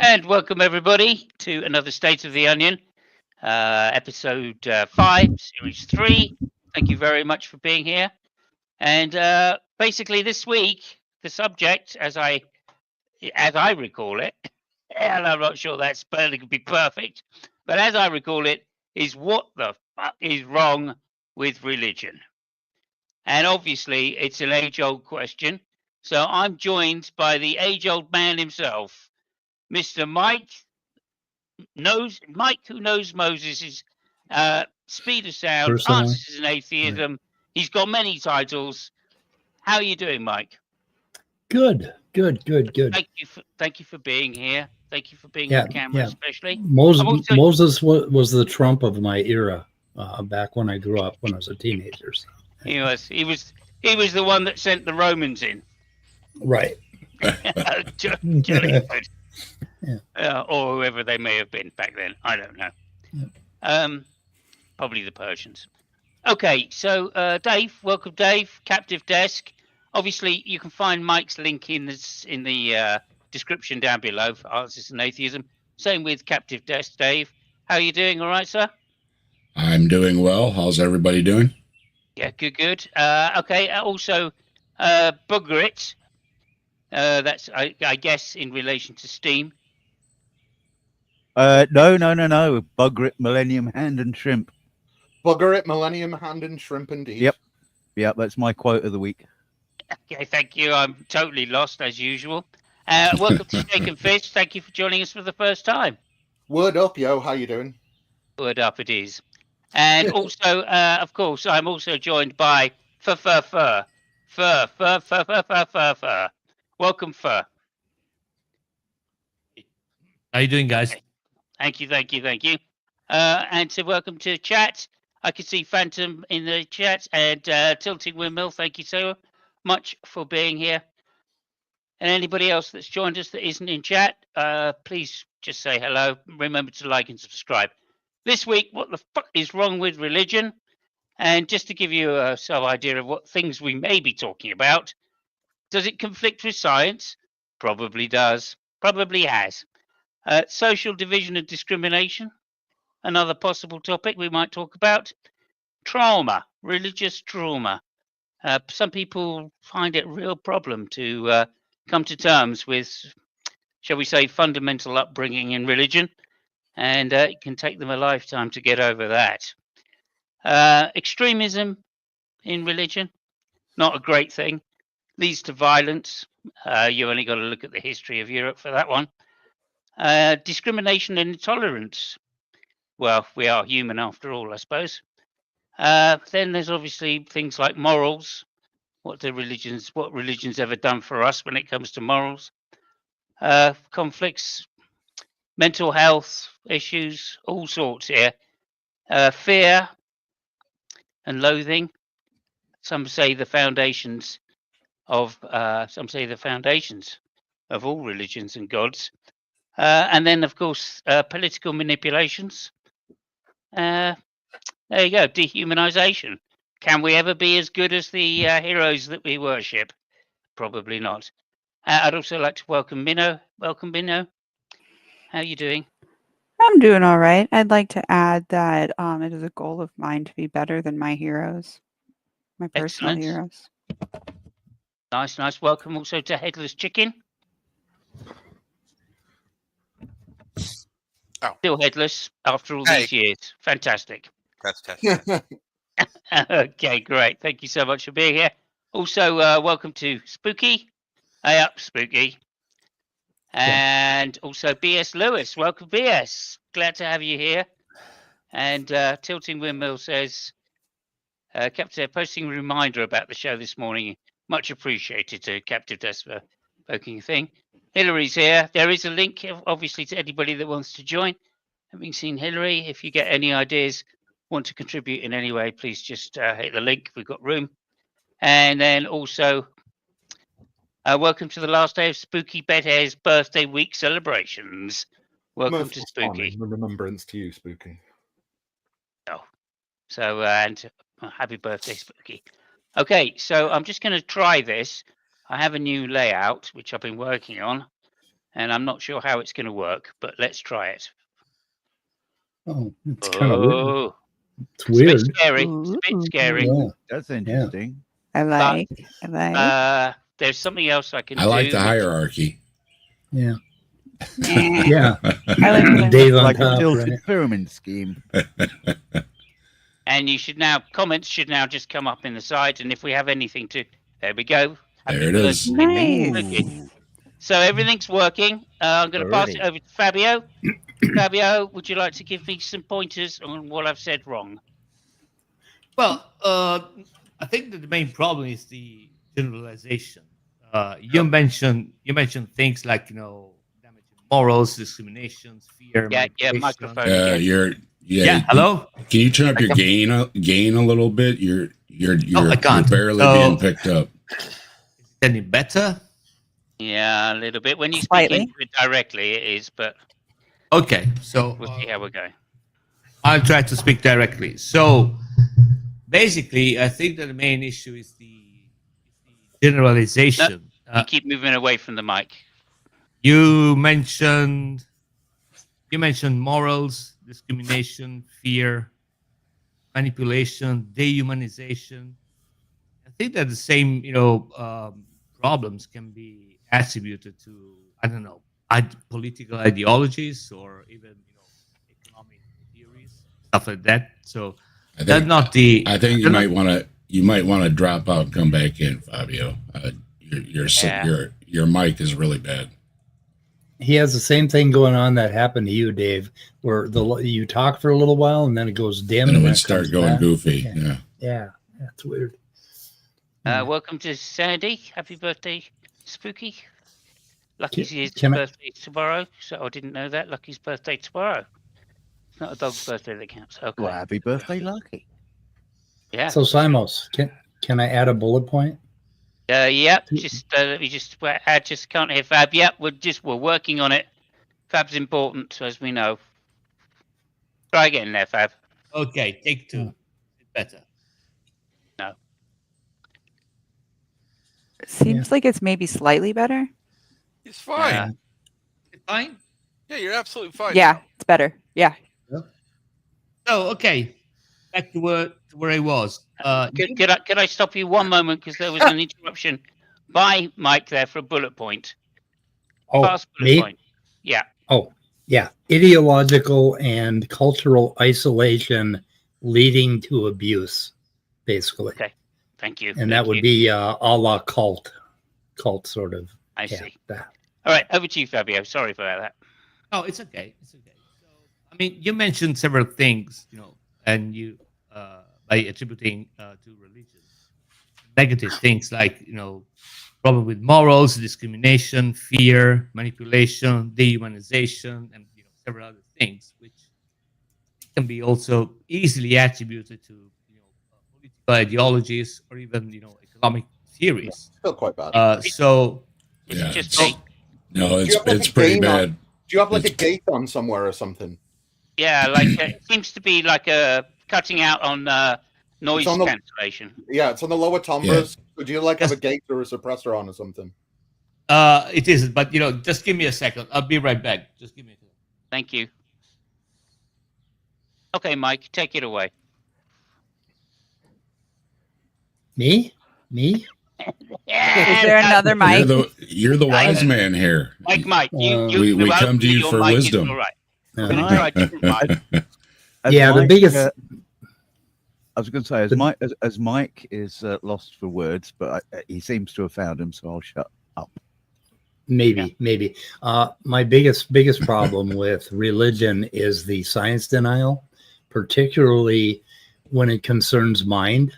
And welcome everybody to another State of the Onion, episode 5, series 3. Thank you very much for being here. And basically this week, the subject, as I recall it, and I'm not sure that spelling could be perfect, but as I recall it, is what the fuck is wrong with religion? And obviously, it's an age-old question. So I'm joined by the age-old man himself, Mr. Mike, who knows Moses' speed of sound, Personally? answers in atheism. Right. He's got many titles. How are you doing, Mike? Good. Thank you for being here. Thank you for being on camera, especially. Moses was the Trump of my era back when I grew up, when I was a teenager. So. He was the one that sent the Romans in. Right. Jolly good. Yeah. Or whoever they may have been back then. I don't know. Yeah. Probably the Persians. Okay, so Dave, welcome, Dave. Captive Desk. Obviously, you can find Mike's link in the description down below for Answers in Atheism. Same with Captive Desk, Dave. How are you doing? All right, sir? I'm doing well. How's everybody doing? Yeah, good. Okay, also, Bugrit. That's, I guess, in relation to Steam. No. Bugrit, Millennium Hand and Shrimp. Bugrit, Millennium Hand and Shrimp, indeed. Yep, that's my quote of the week. Okay, thank you. I'm totally lost, as usual. Welcome to Steak and Fish. Thank you for joining us for the first time. Word up, yo. How you doing? Word up it is. And also, of course, I'm also joined by Fur. Welcome, Fur. How you doing, guys? Okay. Thank you. And so welcome to chat. I can see Phantom in the chat and Tilting Windmill. Thank you so much for being here. And anybody else that's joined us that isn't in chat, please just say hello. Remember to like and subscribe. This week, what the fuck is wrong with religion? And just to give you some idea of what things we may be talking about, does it conflict with science? Probably does. Probably has. Social division and discrimination, another possible topic we might talk about. Trauma, religious trauma. Some people find it a real problem to come to terms with, shall we say, fundamental upbringing in religion, and it can take them a lifetime to get over that. Extremism in religion, not a great thing, leads to violence. You only got to look at the history of Europe for that one. Discrimination and intolerance. Well, we are human after all, I suppose. Then there's obviously things like morals. What religions ever done for us when it comes to morals? Conflicts, mental health issues, all sorts here. Fear and loathing. Some say the foundations of all religions and gods. And then, of course, political manipulations. There you go, dehumanization. Can we ever be as good as the heroes that we worship? Probably not. I'd also like to welcome Minnow. Welcome, Minnow. How are you doing? I'm doing all right. I'd like to add that it is a goal of mine to be better than my heroes, my personal heroes. Nice. Welcome also to Headless Chicken. Oh. Still headless after all these years. Fantastic. Fantastic. Okay, great. Thank you so much for being here. Also, welcome to Spooky. Hey up, Spooky. And also BS Lewis. Welcome, BS. Glad to have you here. And Tilting Windmill says, Captain, posting a reminder about the show this morning. Much appreciated to Captive Desk for poking a thing. Hillary's here. There is a link, obviously, to anybody that wants to join. Having seen Hillary, if you get any ideas, want to contribute in any way, please just hit the link. We've got room. And then also, welcome to the last day of Spooky Bedhair's birthday week celebrations. Welcome Most to fun Spooky. in remembrance to you, Spooky. So, and happy birthday, Spooky. Okay, so I'm just going to try this. I have a new layout, which I've been working on, and I'm not sure how it's going to work, but let's try it. Oh, it's kind of weird. Oh, It's it's a bit weird. scary. It's a bit scary. Yeah. That's interesting. I like. I like. There's something else I can I do. like the hierarchy. Yeah. Eh, Yeah. I like the- Dave on Like a top, tilted right? pyramid scheme. And you should now, comments should now just come up in the side. And if we have anything to, there we go. There it is. birthday. Nice. Okay. So everything's working. I'm going to pass it Alrighty. over to Fabio. Fabio, would you like to give me some pointers on what I've said wrong? Well, I think that the main problem is the generalization. You mentioned things like damaging morals, discrimination, fear. Yeah, manipulation. microphone. Yeah, hello. Can you turn up your gain a little bit? You're I can't. barely So- being picked up. Is it any better? Yeah, a little bit. When you speak Slightly. into it directly, it is, but Okay, so we'll see how we're going. I'll try to speak directly. So basically, I think that the main issue is the generalization. You keep moving away from the mic. You mentioned morals, discrimination, fear, manipulation, dehumanization. I think that the same problems can be attributed to political ideologies or even economic theories, stuff like that. So I that's think, not the. I think you might want to drop out and come back in, Fabio. Your mic is really bad. He has the same thing going on that happened to you, Dave, where you talk for a little while and then it goes dim. And it then would start comes going back. goofy. Yeah. Yeah. Yeah, that's weird. Welcome to Sandy. Happy birthday, Spooky. Lucky's his can I- birthday tomorrow, so I didn't know that. Lucky's birthday tomorrow. It's not a dog's birthday that counts. Okay. Well, happy birthday, Lucky. Yeah. So Simos, can I add a bullet point? Yep. Just let me just add. Just can't hear Fab. Yep. We're working on it. Fab's important, as we know. Try again there, Fab. Okay, take two. Better. Seems like it's maybe slightly better. He's fine. Yeah. Fine. Yeah, you're absolutely fine. Yeah, it's better. Yeah. So okay, back to where I was. Could I stop you one moment because there was an interruption by Mike there for a bullet point. Oh, Fast bullet me? point. Yeah. Oh, yeah. Ideological and cultural isolation leading to abuse, basically. Okay. Thank you. And that would be a la cult sort of. I Yeah, see. that. All right, over to you, Fabio. Sorry for that. Oh, it's okay. It's okay. So, I mean, you mentioned several things, and you by attributing to religion negative things like problem with morals, discrimination, fear, manipulation, dehumanization, and several other things, which can be also easily attributed to political ideologies or even economic theories. Still quite bad. So It's Yeah, just it's- me. No, Do you have, like, it's a pretty gain on- bad. Do you have like a It's- gate on somewhere or something? Yeah, like it seems to be like a cutting out on noise It's on the- cancellation. Yeah, it's on the lower timbres. So do you like have a gate or a suppressor on or something? it isn't, but just give me a second. I'll be right back. Just give me a second. Thank you. Okay, Mike, take it away. Me? Is there another mic? You're the wise man here. Mike, We hopefully come to you your for mic is wisdom. all right. Uh, We're gonna try a different mic. As Yeah, the Mike, biggest- I was going to say, as Mike is lost for words, but he seems to have found them, so I'll shut up. Maybe. My biggest problem with religion is the science denial, particularly when it concerns mind.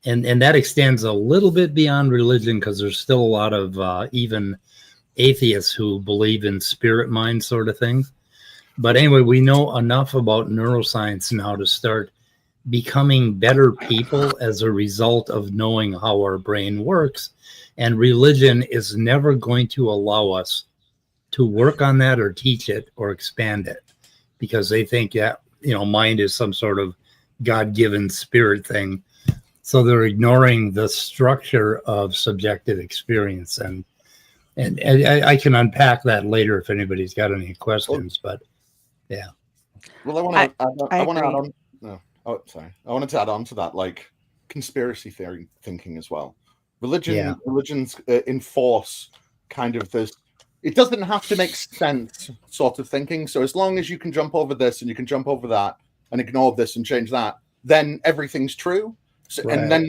And that extends a little bit beyond religion because there's still a lot of even atheists who believe in spirit mind sort of things. But anyway, we know enough about neuroscience now to start becoming better people as a result of knowing how our brain works. And religion is never going to allow us to work on that or teach it or expand it, because they think that, mind is some sort of God-given spirit thing. So they're ignoring the structure of subjective experience. And I can unpack that later if anybody's got any questions, but yeah. Well, I want to add on. No, oh, sorry. I wanted to add on to that, like conspiracy theory thinking as well. Religions enforce kind of this. It doesn't have to make sense sort of thinking. So as long as you can jump over this and you can jump over that and ignore this and change that, then everything's true. So, Right. And then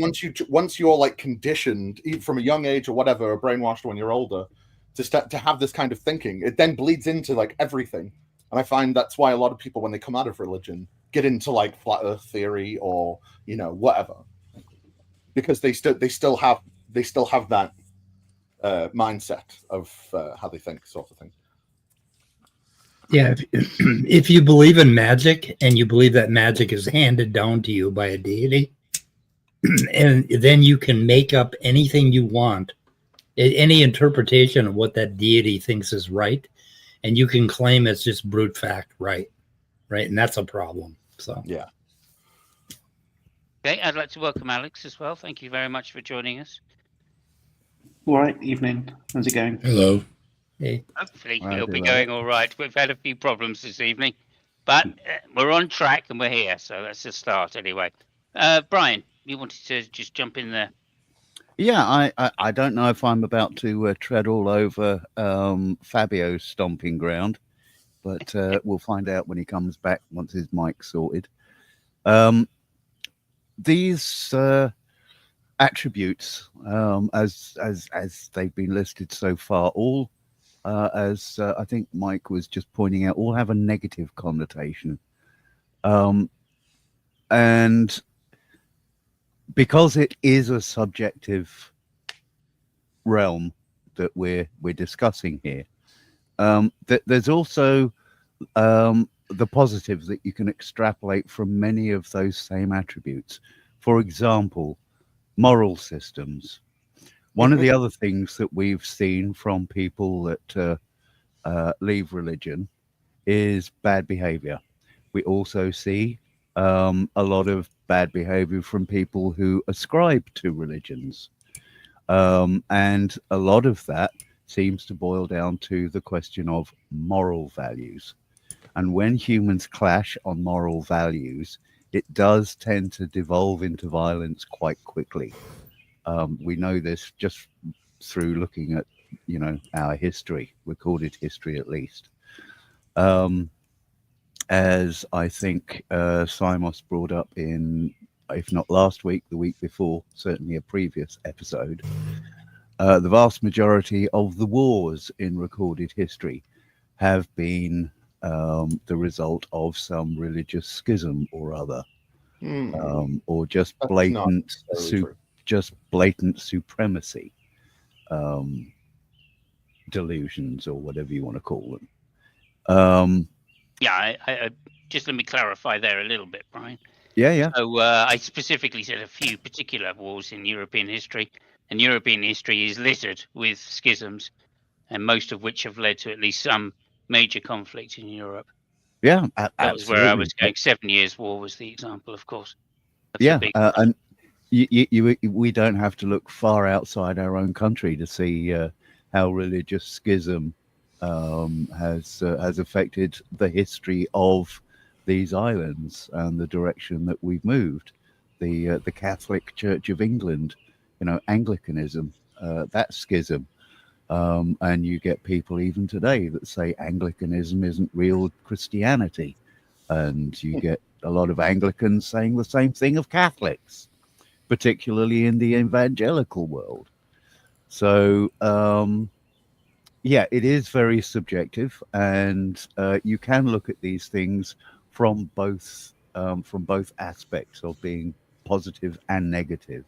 once you're like conditioned from a young age or whatever, or brainwashed when you're older, to have this kind of thinking, it then bleeds into like everything. And I find that's why a lot of people, when they come out of religion, get into like flat Earth theory or whatever, because they still have that mindset of how they think, sort of thing. Yeah, if you believe in magic and you believe that magic is handed down to you by a deity, and then you can make up anything you want, any interpretation of what that deity thinks is right, and you can claim it's just brute fact right, and that's a problem. So yeah. Okay, I'd like to welcome Alex as well. Thank you very much for joining us. All right, evening. How's it going? Hello. hey, Hopefully Right, it'll be right. going all right. We've had a few problems this evening, but we're on track and we're here, so that's a start anyway. Brian, you wanted to just jump in there. Yeah, I don't know if I'm about to tread all over Fabio's stomping ground, but we'll find out when he comes back once his mic's sorted. These attributes, as they've been listed so far, all as I think Mike was just pointing out, all have a negative connotation, and because it is a subjective realm that we're discussing here, there's also the positives that you can extrapolate from many of those same attributes. For example, moral systems. One of the other things that we've seen from people that leave religion is bad behavior. We also see a lot of bad behavior from people who ascribe to religions. And a lot of that seems to boil down to the question of moral values. And when humans clash on moral values, it does tend to devolve into violence quite quickly. We know this just through looking at, our history, recorded history at least. As I think Simos brought up in, if not last week, the week before, certainly a previous episode, the vast majority of the wars in recorded history have been the result of some religious schism or other, or just blatant supremacy, delusions, or whatever you want to call them. Yeah, I just let me clarify there a little bit, Brian. Yeah. So I specifically said a few particular wars in European history, and European history is littered with schisms, and most of which have led to at least some major conflict in Europe. Yeah, That was where I was going. 7 Years' War was the example, of course. That's yeah, a big and we don't have to look far outside our own country to see how religious schism has affected the history of these islands and the direction that we've moved. The Catholic Church of England, Anglicanism, that schism. And you get people even today that say Anglicanism isn't real Christianity. And you get a lot of Anglicans saying the same thing of Catholics, particularly in the evangelical world. So, yeah, it is very subjective, and you can look at these things from both aspects of being positive and negative.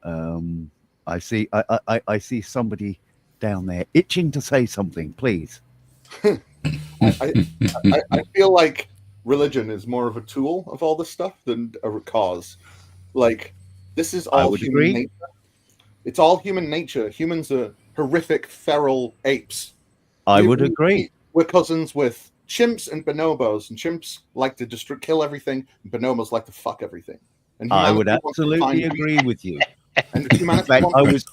I see somebody down there itching to say something, please. I feel like religion is more of a tool of all this stuff than a cause. Like, this is I all would human agree. nature. It's all human nature. Humans are horrific feral apes. I We- would we- agree. We're cousins with chimps and bonobos, and chimps like to just kill everything, and bonobos like to fuck everything. And I would humanity wants to absolutely find- agree with you. And In humanity fact, wants-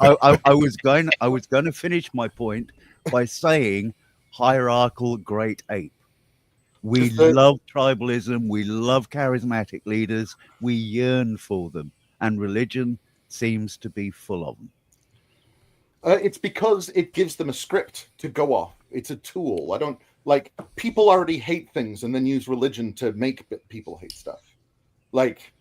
I was going to finish my point by saying hierarchical great ape. We Just the- love tribalism. We love charismatic leaders. We yearn for them, and religion seems to be full of them. It's because it gives them a script to go off. It's a tool. I don't like people already hate things and then use religion to make people hate stuff. Like,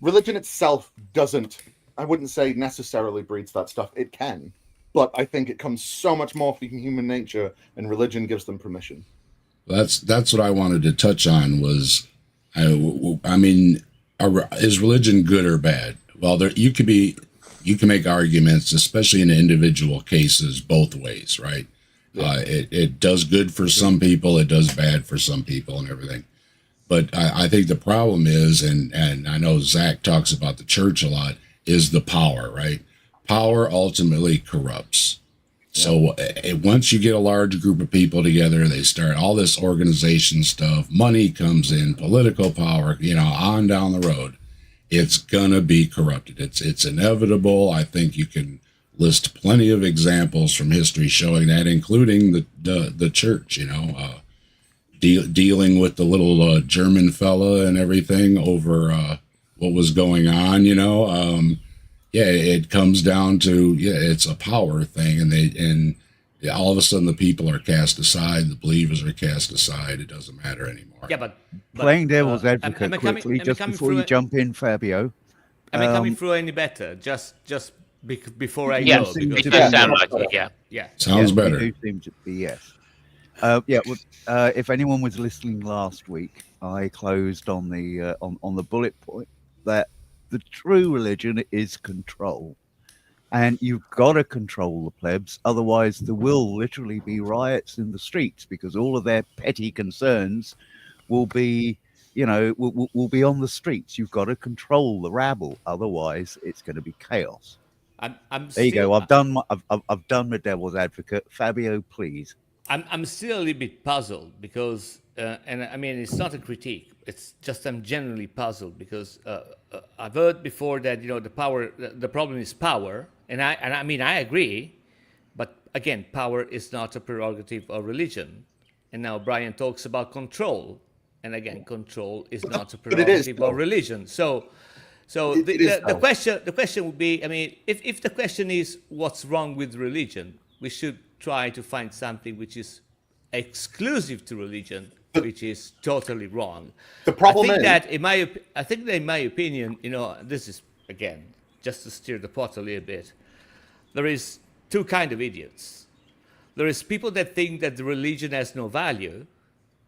religion itself doesn't, I wouldn't say necessarily breeds that stuff. It can, but I think it comes so much more from human nature, and religion gives them permission. That's what I wanted to touch on was, I mean, is religion good or bad? Well, you can make arguments, especially in individual cases, both ways, right? Yeah. It does good for some people, it does bad for some people, and everything. But I think the problem is, and I know Zach talks about the church a lot, is the power, right? Power ultimately corrupts. So once you get a large group of people together, they start all this organization stuff, money comes in, political power, on down the road. It's gonna be corrupted. It's inevitable. I think you can list plenty of examples from history showing that, including the church. Dealing with the little German fella and everything over what was going on. It comes down to it's a power thing, and all of a sudden the people are cast aside, the believers are cast aside. It doesn't matter anymore. Yeah, but Playing devil's advocate am I coming- quickly, am I just coming before through you it? jump in, Fabio. Am I coming through any better? Just before I Yeah, go. seem Because, it to does be- sound like it, yeah. yeah. Sounds Yes, better. We do seem to be, yes. If anyone was listening last week, I closed on the on the bullet point that the true religion is control, and you've got to control the plebs, otherwise there will literally be riots in the streets because all of their petty concerns will be, will be on the streets. You've got to control the rabble, otherwise it's going to be chaos. I'm There you still, go. I've done my devil's advocate. Fabio, please. I'm still a little bit puzzled because, and I mean, it's not a critique. It's just I'm generally puzzled because I've heard before that the problem is power, and I mean I agree, but again, power is not a prerogative of religion, and now Brian talks about control, and again, control is not a But it is, prerogative though. of religion. So It is, the though. question would be, I mean, if the question is what's wrong with religion, we should try to find something which is exclusive to religion, which is totally wrong. The problem I think is- that in my opinion, this is again just to stir the pot a little bit. There is two kind of idiots. There is people that think that the religion has no value,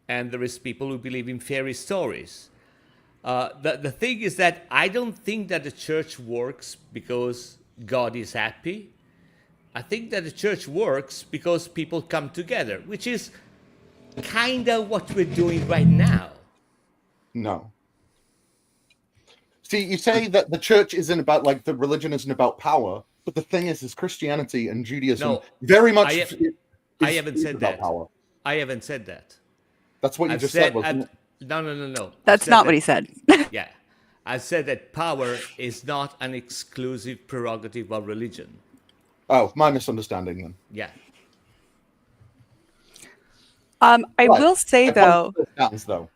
and there is people who believe in fairy stories. The thing is that I don't think that the church works because God is happy. I think that the church works because people come together, which is kind of what we're doing right now. No. See, you say that the church isn't about, like, the religion isn't about power, but the thing is Christianity and Judaism No, very much I haven't said about that. power. I haven't said that. That's what you I've just said, wasn't it? No. That's not what he said. Yeah. I said that power is not an exclusive prerogative of religion. Oh, my misunderstanding then. Yeah. I Right. will say My though, point still stands, though.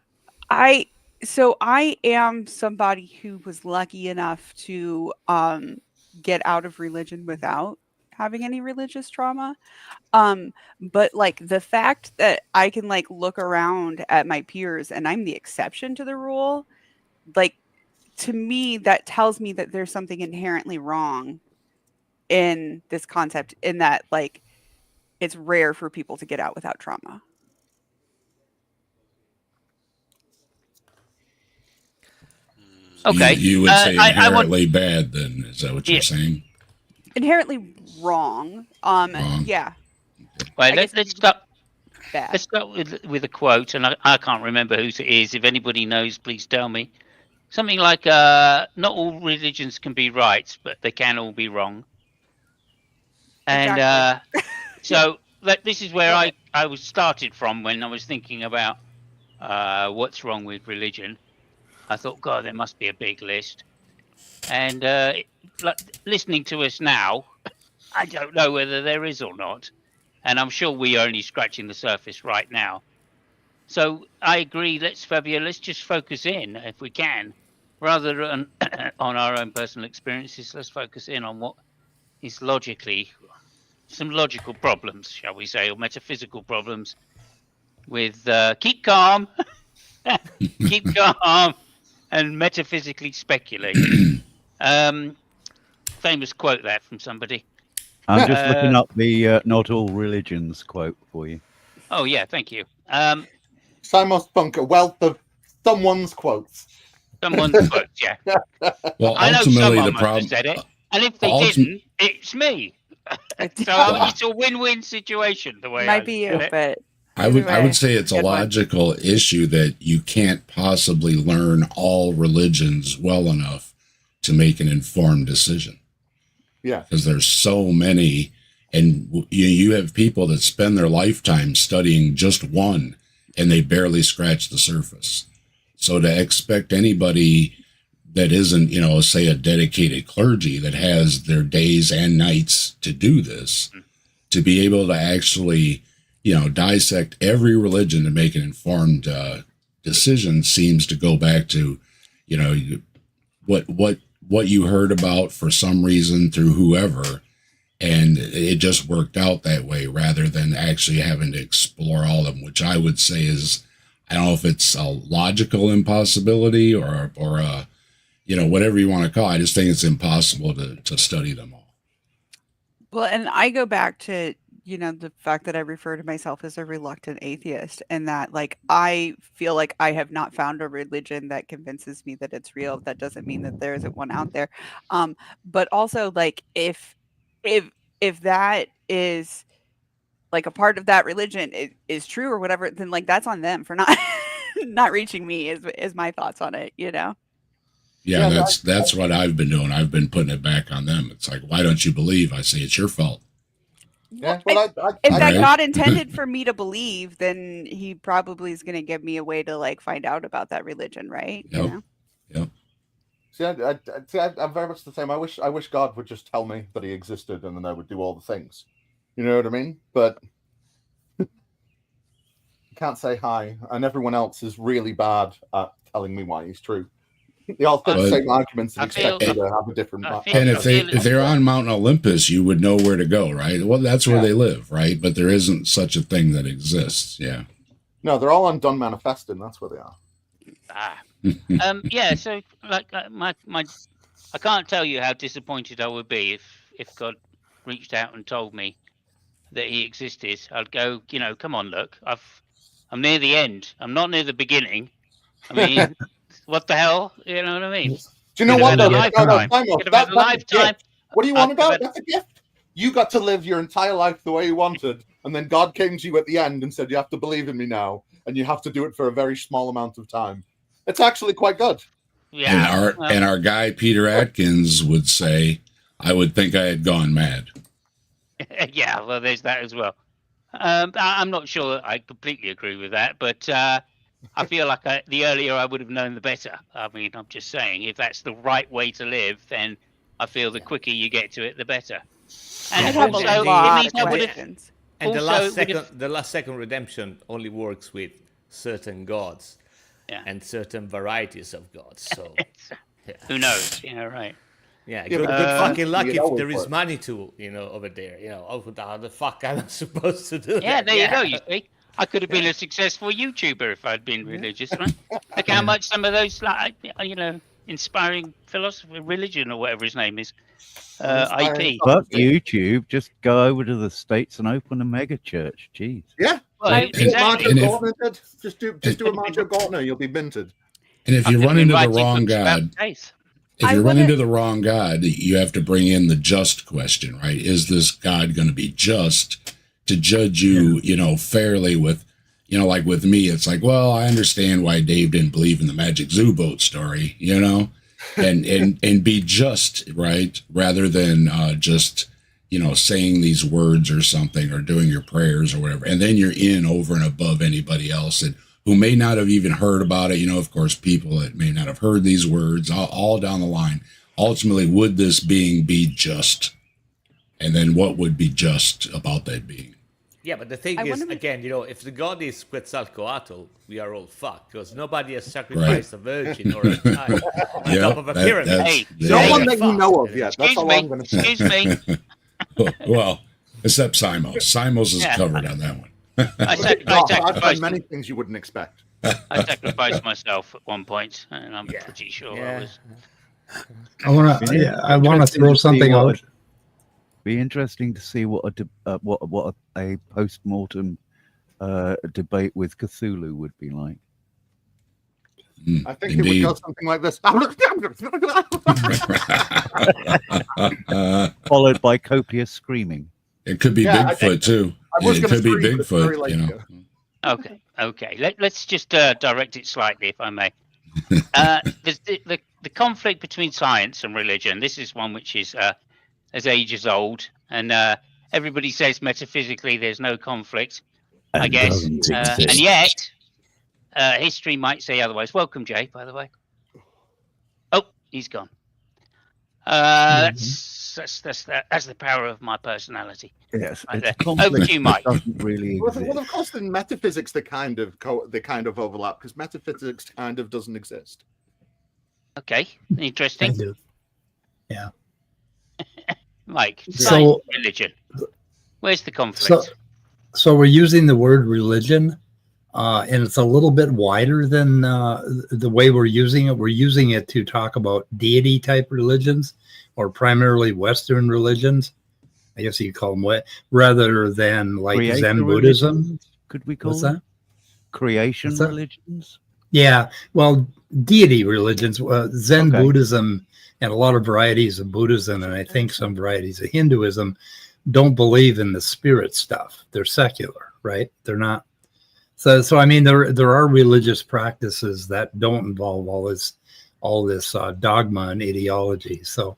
I am somebody who was lucky enough to get out of religion without having any religious trauma. But like the fact that I can like look around at my peers and I'm the exception to the rule, like to me that tells me that there's something inherently wrong in this concept, in that like it's rare for people to get out without trauma. Okay. You would say I want- inherently bad, then. Is that what you're saying? inherently wrong. Wrong. Yeah, Right, I let's guess start. bad. Let's start with a quote, and I can't remember whose it is. If anybody knows, please tell me. Something like, "Not all religions can be right, but they can all be wrong." And Exactly. so this is where Love I was started from when I was thinking about what's wrong with religion. I thought, God, there must be a big list. And like, listening to us now, I don't know whether there is or not. And I'm sure we are only scratching the surface right now. So I agree. Fabio, let's just focus in if we can, rather than on our own personal experiences. Let's focus in on what is logically some logical problems, shall we say, or metaphysical problems. With keep calm, keep calm, and metaphysically speculate. Famous quote there from somebody. I'm just looking up the "not all religions" quote for you. Oh yeah, thank you. Simos Punk, a wealth of someone's quotes. Someone's quote, yeah. Well, I know ultimately, someone the must have problem. said it, and if they ultim- didn't, it's me. So it's a win-win situation. The way I Might be you, look at it. but I Anyway, would say it's a good one. logical issue that you can't possibly learn all religions well enough to make an informed decision. Yeah. Because there's so many, and you have people that spend their lifetime studying just one, and they barely scratch the surface. So to expect anybody that isn't, say a dedicated clergy that has their days and nights to do this, to be able to actually, dissect every religion to make an informed decision seems to go back to, what you heard about for some reason through whoever, and it just worked out that way rather than actually having to explore all of them, which I would say is, I don't know if it's a logical impossibility or a, whatever you want to call it. I just think it's impossible to study them all. well, and I go back to, the fact that I refer to myself as a reluctant atheist, and that, like, I feel like I have not found a religion that convinces me that it's real. That doesn't mean that there isn't one out there. But also, like, if that is like a part of that religion is true or whatever, then like that's on them for not not reaching me. Is my thoughts on it, Yeah, Yeah, that's what I've been doing. I've been putting it back on them. It's like, why don't you believe? I say, it's your fault. Yeah. Well, Well, if that Right. God intended for me to believe, then he probably is going to give me a way to like find out about that religion, right? Yep. See, I'm very much the same. I wish God would just tell me that he existed, and then I would do all the things. You know what I mean? But I can't say hi, and everyone else is really bad at telling me why he's true. They all say the But- same arguments and I feel- expect me to have a different. I feel- And I if feel it's- they're on Mount Olympus, you would know where to go, right? Well, that's where Yeah. they live, right? But there isn't such a thing that exists. Yeah. No, they're all on Done Manifesting. That's where they are. Yeah. So like my I can't tell you how disappointed I would be if God reached out and told me that he existed. I'd go, come on, look, I'm near the end. I'm not near the beginning. I mean, what the hell? You know what I mean? Do you know Could what? have Though? had a No, lifetime. Simon, Could have had a that's a lifetime. gift. What are you on I could have about? had- That's a gift. You got to live your entire life the way you wanted, and then God came to you at the end and said, "You have to believe in me now, and you have to do it for a very small amount of time." It's actually quite good. Yeah. And our guy Peter Atkins would say, "I would think I had gone mad." Yeah, well, there's that as well. I'm not sure I completely agree with that, but I feel like the earlier I would have known, the better. I mean, I'm just saying, if that's the right way to live, then I feel the quicker you get to it, the better. And I Yeah, have also, a it lot means of I would have- questions. And the Also, last would second, have- the last second redemption only works with certain gods, Yeah. and certain varieties of gods. So Who knows? Yeah, right. yeah, Yeah, good, but good fucking luck it if always there is works. money to over there. How the fuck am I supposed to do Yeah, that? there you go. You see, I could have been a successful YouTuber if I'd been religious, right? Look how much some of those, like, inspiring philosophy, religion, or whatever his name is, Inspiring IP. Fuck YouTube. Just go over to the States and open a mega church. Jeez. Yeah. Well, And- Do what Marjo And if- Gardner did. Just do a Marjo Gardner. You'll be minted. And if I you could have run been into the writing wrong books about God, faith. if I you're running wanna- to the wrong God, you have to bring in the just question, right? Is this God going to be just to judge you, fairly with, like with me, it's like, well, I understand why Dave didn't believe in the Magic Zoo boat story, and be just, right? Rather than just, saying these words or something or doing your prayers or whatever. And then you're in over and above anybody else and who may not have even heard about it. Of course, people that may not have heard these words all down the line. Ultimately, would this being be just? And then what would be just about that being? Yeah, but the thing I is, wanna make- again, if the god is Quetzalcoatl, we are all fucked because nobody has sacrificed a virgin or a child on Yeah, top of a that- pyramid. that's- Hey, No Hey, one that you fuck. know of yet. That's Excuse all I'm going me. to say. Excuse me. Well, except Simos. Simos is Yeah. covered on that one. I I've done sacrificed. many things you wouldn't expect. I sacrificed myself at one point, and I'm pretty sure I Yeah. was. I want to throw something out. Be interesting to see what a post-mortem debate with Cthulhu would be like. I think it would go something like this. Followed by copious screaming. It could be Yeah, I Bigfoot think- too. I was It gonna could be scream, but it's very Bigfoot. late, Okay. Let's just direct it slightly, if I may. There's the conflict between science and religion. This is one which is as ages old, and everybody says metaphysically there's no conflict. I guess, and yet history might say otherwise. Welcome, Jay. By the way. Oh, he's gone. That's the power of my personality. Yes, Right it's there. conflict Over to you, Mike. that doesn't really Well, exist. of course, in metaphysics, they kind of overlap because metaphysics kind of doesn't exist. Okay, interesting. Thank you. Mike, So- science, religion. Where's the conflict? So we're using the word religion, and it's a little bit wider than the way we're using it. We're using it to talk about deity type religions or primarily Western religions. I guess you could call them rather than like Creator Zen Buddhism. religions, could we call What's them? that? Creation What's that? religions? Yeah, well, deity religions, Zen Okay. Buddhism, and a lot of varieties of Buddhism, and I think some varieties of Hinduism, don't believe in the spirit stuff. They're secular, right? They're not. So I mean, there are religious practices that don't involve all this dogma and ideology. So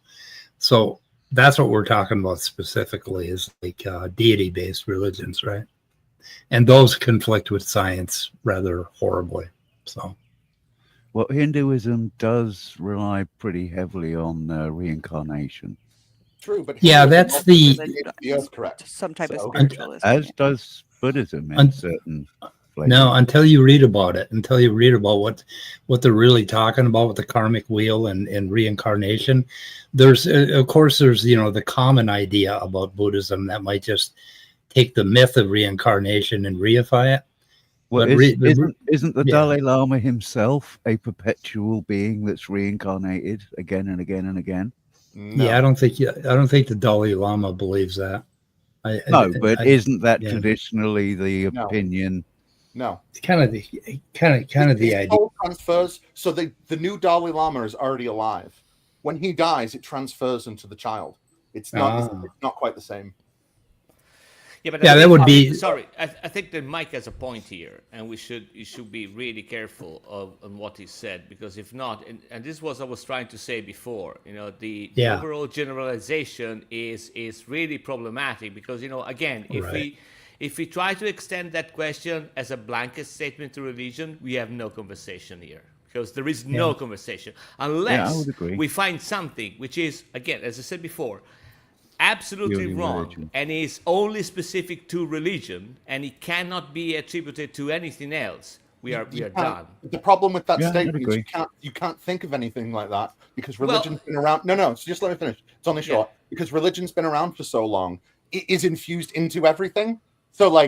that's what we're talking about specifically is like deity-based religions, right? And those conflict with science rather horribly. So. Well, Hinduism does rely pretty heavily on reincarnation, True, but Yeah, that's the- the Earth, correct? Some type of So- spiritualism. as does Buddhism in Un- certain No, places. until you read about it, until you read about what they're really talking about with the karmic wheel and reincarnation. There's of course there's the common idea about Buddhism that might just take the myth of reincarnation and reify it. Well, but isn't the yeah. Dalai Lama himself a perpetual being that's reincarnated again and again and again? No. Yeah, I don't think the Dalai Lama believes that. No, but isn't that yeah. traditionally the No. opinion? No. It's kind of the His idea. soul transfers. So the new Dalai Lama is already alive. When he dies, it transfers into the child. It's not. Ah. It's not quite the same. Yeah, but Yeah, I that think- would be- Sorry, I think that Mike has a point here, and you should be really careful on what he said, because if not, and this was I was trying to say before, the Yeah. overall generalization is really problematic because again, Right. if we try to extend that question as a blanket statement to religion, we have no conversation here. Because there is no conversation unless would agree. we find something which is, again, as I said before, absolutely Purely wrong religion. and is only specific to religion and it cannot be attributed to anything else. We are done. The problem with that Yeah, I'd statement is agree. you can't think of anything like that because Well- religion's been around. No, so just let me finish. It's only short because religion's been around for so long. It is infused into everything. So No,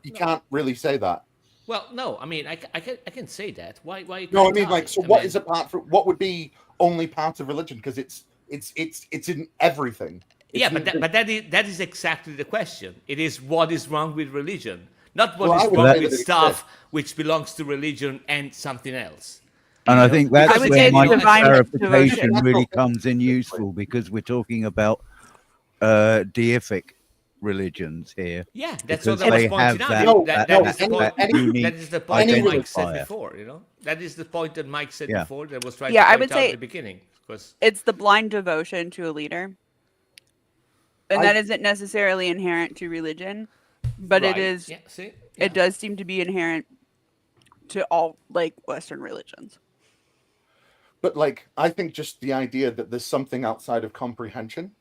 you no. can't really say that. Well, no, I mean, I can say that. Why? No, I can't mean like so. What is apart from what would be only part of religion? Because it's in everything. Yeah, It's but that is exactly the question. It is what is wrong with religion, not what Well, I is would wrong say with that it stuff which belongs to religion and something else. And I think that's I would where say it's my divine clarification devotion. really comes in useful, because we're talking about deific religions here. Yeah, that's because what I was they pointing have out. that, No, that, no, that is the any- point. any- unique That is the point that Mike said identifier. before. You know, that is the point that Mike said Yeah. before. That was trying Yeah, to I point would out say- at the beginning. Because It's the blind devotion to a leader. And I- that isn't necessarily inherent to religion, but it right, is. Yeah, see, It does seem to be inherent to all like Western religions. But like, I think just the idea that there's something outside of comprehension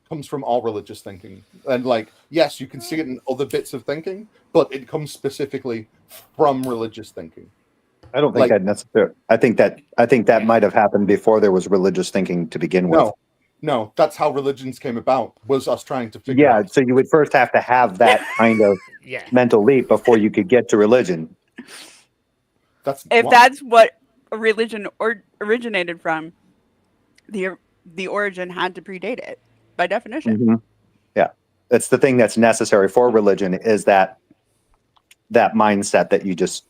comes from all religious thinking. And like, yes, you can see it in other bits of thinking, but it comes specifically from religious thinking. I don't think Like- that necessarily. I think that might have happened before there was religious thinking to begin with. No, that's how religions came about, was us trying to figure Yeah, out. so you would first have to have that kind of yeah. mental leap before you could get to religion. If that's what a religion originated from, the origin had to predate it by definition. Mhm. Yeah, that's the thing that's necessary for religion, is that mindset that you just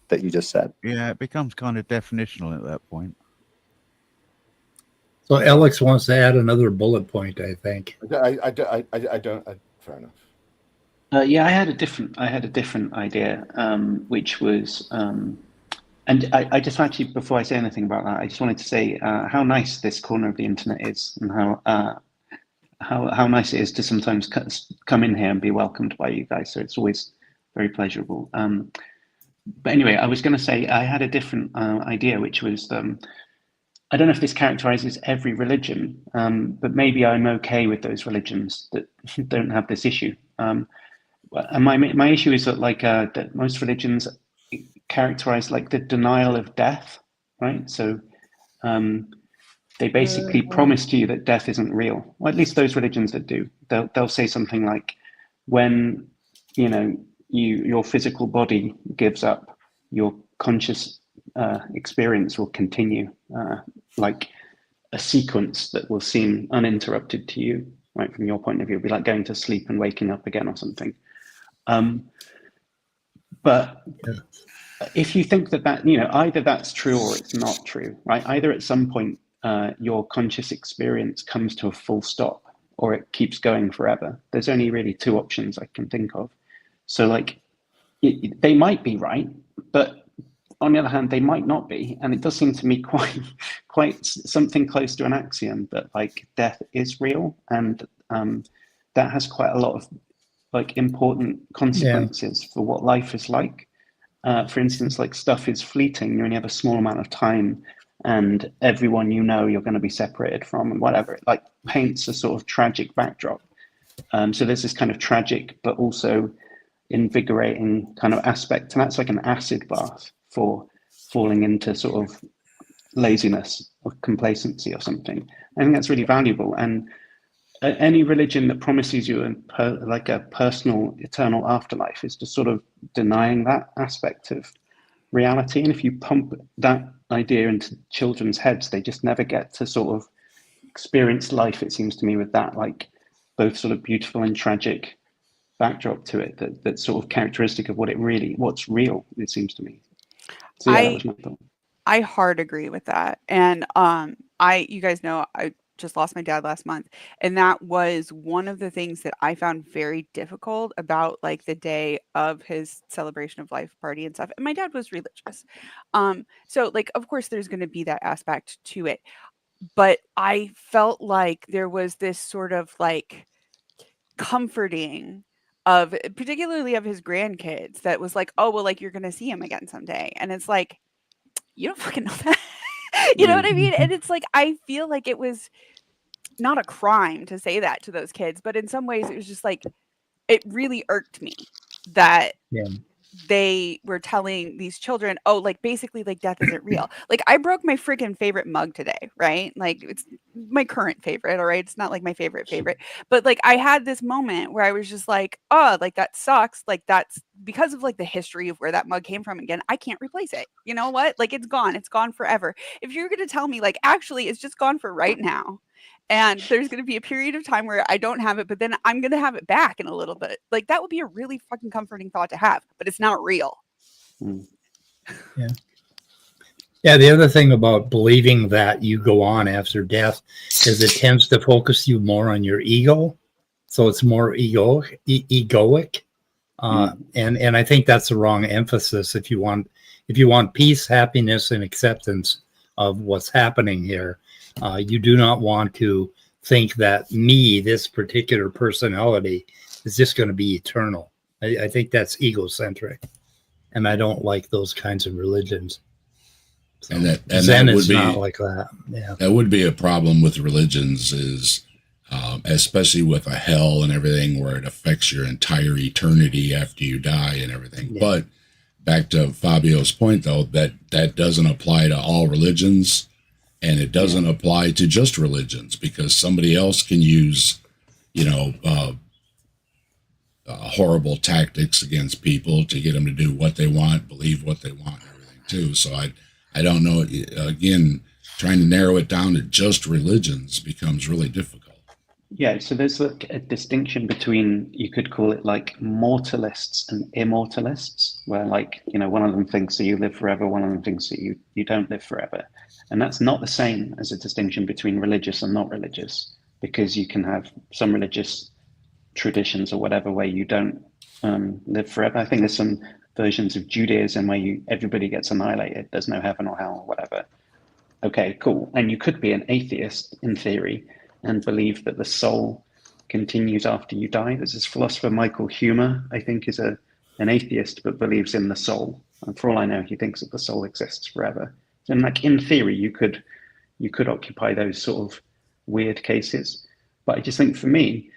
said. Yeah, it becomes kind of definitional at that point. So Alex wants to add another bullet point, I think. I don't. Fair enough. Yeah, I had a different idea, which was, and I just actually, before I say anything about that, I just wanted to say how nice this corner of the internet is, and how nice it is to sometimes come in here and be welcomed by you guys. So it's always very pleasurable. But anyway, I was going to say I had a different idea, which was, I don't know if this characterizes every religion, but maybe I'm okay with those religions that don't have this issue. And my issue is that that most religions characterize like the denial of death, right? So they basically promise to you that death isn't real. Well, at least those religions that do. They'll say something like, when your physical body gives up, your conscious experience will continue, like a sequence that will seem uninterrupted to you, right? From your point of view, it'll be like going to sleep and waking up again or something. But if you think that either that's true or it's not true, right? Either at some point your conscious experience comes to a full stop, or it keeps going forever. There's only really two options I can think of. So like, they might be right, but on the other hand, they might not be. And it does seem to me quite something close to an axiom that like death is real, and that has quite a lot of like important consequences for what life is like. For instance, like stuff is fleeting. You only have a small amount of time, and everyone you're going to be separated from, and whatever. It like paints a sort of tragic backdrop. So there's this kind of tragic, but also invigorating kind of aspect, and that's like an acid bath for falling into sort of laziness or complacency or something. I think that's really valuable. And any religion that promises you like a personal eternal afterlife is just sort of denying that aspect of reality. And if you pump that idea into children's heads, they just never get to sort of experience life, it seems to me, with that like both sort of beautiful and tragic backdrop to it, that's sort of characteristic of what's real, it seems to me. So yeah, that was my thought. I hard agree with that. And you guys know I just lost my dad last month, and that was one of the things that I found very difficult about like the day of his celebration of life party and stuff. And my dad was religious. So like of course there's going to be that aspect to it. But I felt like there was this sort of like comforting of particularly of his grandkids that was like, oh well, like you're gonna see him again someday. And it's like, you don't fucking know that. You know what I mean? And it's like, I feel like it was not a crime to say that to those kids, but in some ways it was just like, it really irked me that they were telling these children, oh, like basically like death isn't real. Like I broke my freaking favorite mug today, right? Like it's my current favorite, all right? It's not like my favorite, but like I had this moment where I was just like, oh, like that sucks. Like that's because of like the history of where that mug came from. Again, I can't replace it. You know what? Like it's gone forever. If you're going to tell me like, actually it's just gone for right now, and there's going to be a period of time where I don't have it, but then I'm going to have it back in a little bit. Like that would be a really fucking comforting thought to have, but it's not real. Yeah. Yeah, the other thing about believing that you go on after death is it tends to focus you more on your ego. So it's more egoic. And I think that's the wrong emphasis if you want peace, happiness, and acceptance of what's happening here. You do not want to think that me, this particular personality, is just going to be eternal. I think that's egocentric. And I don't like those kinds of religions. So And Zen that is would not be like that. Yeah. that would be a problem with religions, is especially with a hell and everything, where it affects your entire eternity after you die and everything. Yeah. But back to Fabio's point, though, that doesn't apply to all religions, and it doesn't apply to just religions, because somebody else can use, horrible tactics against people to get them to do what they want, believe what they want, and everything too. So I don't know. Again, trying to narrow it down to just religions becomes really difficult. Yeah, so there's like a distinction between, you could call it like mortalists and immortalists, where like, one of them thinks that you live forever, one of them thinks that you don't live forever. And that's not the same as a distinction between religious and not religious, because you can have some religious traditions or whatever where you don't live forever. I think there's some versions of Judaism where everybody gets annihilated. There's no heaven or hell or whatever. Okay, cool. And you could be an atheist in theory and believe that the soul continues after you die. There's this philosopher, Michael Huemer, I think is an atheist, but believes in the soul. And for all I know, he thinks that the soul exists forever. And like in theory, you could occupy those sort of weird cases. But I just think for me,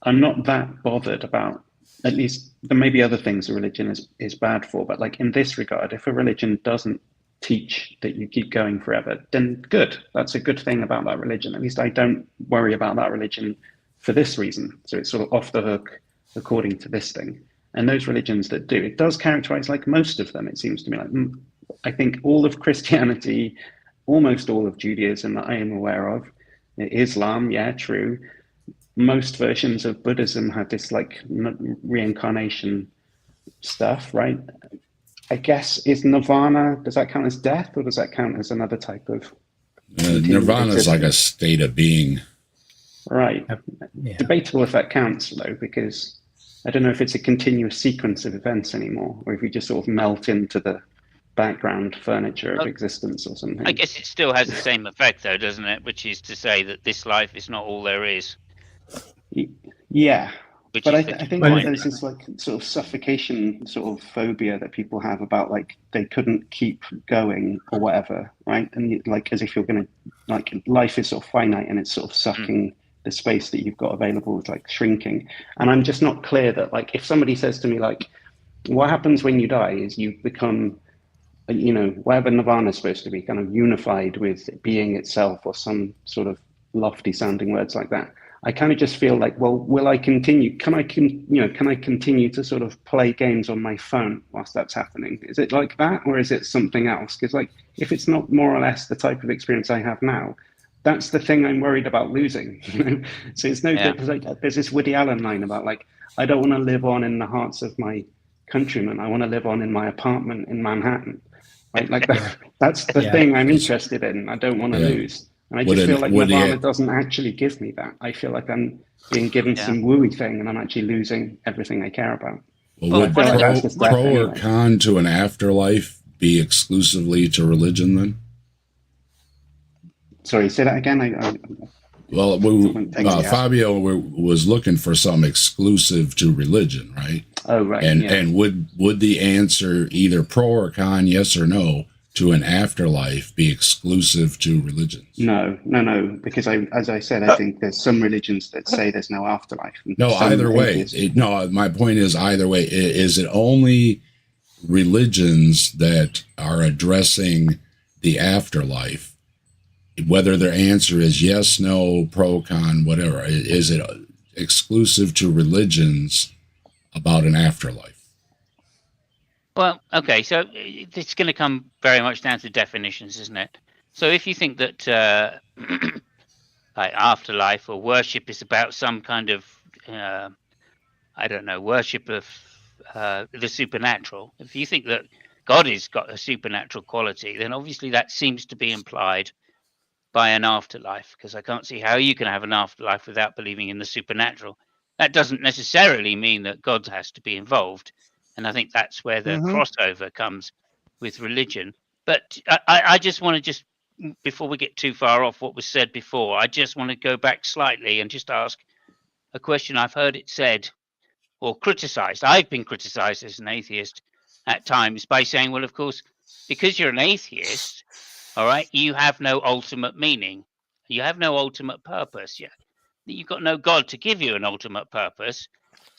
I'm not that bothered about, at least there may be other things a religion is bad for, but like in this regard, if a religion doesn't teach that you keep going forever, then good. That's a good thing about that religion. At least I don't worry about that religion for this reason. So it's sort of off the hook according to this thing. And those religions that do, it does characterize like most of them, it seems to me. Like I think all of Christianity, almost all of Judaism that I am aware of, Islam, yeah, true. Most versions of Buddhism have this like reincarnation stuff, right? I guess, is nirvana, does that count as death, or does that count as another type of Nirvana is like a state of being. Right. Yeah. Debatable if that counts though, because I don't know if it's a continuous sequence of events anymore, or if we just sort of melt into the background furniture of existence or something. I guess it still has the same effect though, doesn't it? Which is to say that this life is not all there is. Yeah. Which But is I the think point. there's this like sort of suffocation sort of phobia that people have about like they couldn't keep going or whatever, right? And like as if you're going to, like life is sort of finite and it's sort of sucking the space that you've got available is like shrinking. And I'm just not clear that like if somebody says to me like, what happens when you die is you become, whatever nirvana is supposed to be, kind of unified with being itself or some sort of lofty sounding words like that. I kind of just feel like, well, will I continue? Can I continue to sort of play games on my phone whilst that's happening? Is it like that, or is it something else? Because like, if it's not more or less the type of experience I have now, that's the thing I'm worried about losing. So it's no good, because like there's this Woody Allen line about like, I don't want to live on in the hearts of my countrymen. I want to live on in my apartment in Manhattan. Right? Like that's the thing I'm interested in. I don't want to lose. And I just feel like Nirvana doesn't actually give me that. I feel like I'm being given some wooey thing and I'm actually losing everything I care about. Well, would pro or con to an afterlife be exclusively to religion then? Sorry, say that again. Well, Fabio was looking for some exclusive to religion, right? Oh, right. And would the answer either pro or con, yes or no, to an afterlife be exclusive to religions? No, because as I said, I think there's some religions that say there's no afterlife. No, either way. My point is either way. Is it only religions that are addressing the afterlife, whether their answer is yes, no, pro, con, whatever? Is it exclusive to religions about an afterlife? Well, okay, so it's going to come very much down to definitions, isn't it? So if you think that like afterlife or worship is about some kind of, worship of the supernatural, if you think that God has got a supernatural quality, then obviously that seems to be implied by an afterlife, because I can't see how you can have an afterlife without believing in the supernatural. That doesn't necessarily mean that God has to be involved. And I think that's where the crossover comes with religion. But I just want to before we get too far off what was said before, I just want to go back slightly and just ask a question. I've heard it said or criticized. I've been criticized as an atheist at times by saying, well, of course, because you're an atheist, all right, you have no ultimate meaning. You have no ultimate purpose. You've got no God to give you an ultimate purpose.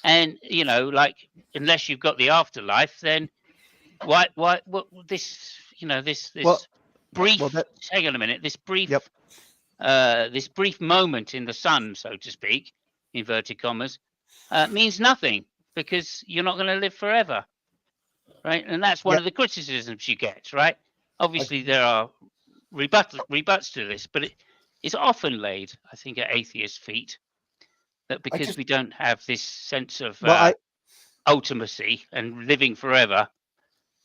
And, you know, like, unless you've got the afterlife, then what this, you know, this brief, hang on a minute, this brief moment in the sun, so to speak, inverted commas, means nothing, because you're not going to live forever. Right. And that's one of the criticisms you get. Right. Obviously, there are rebuts to this, but it's often laid, I think, at atheist feet, that because we don't have this sense of ultimacy and living forever,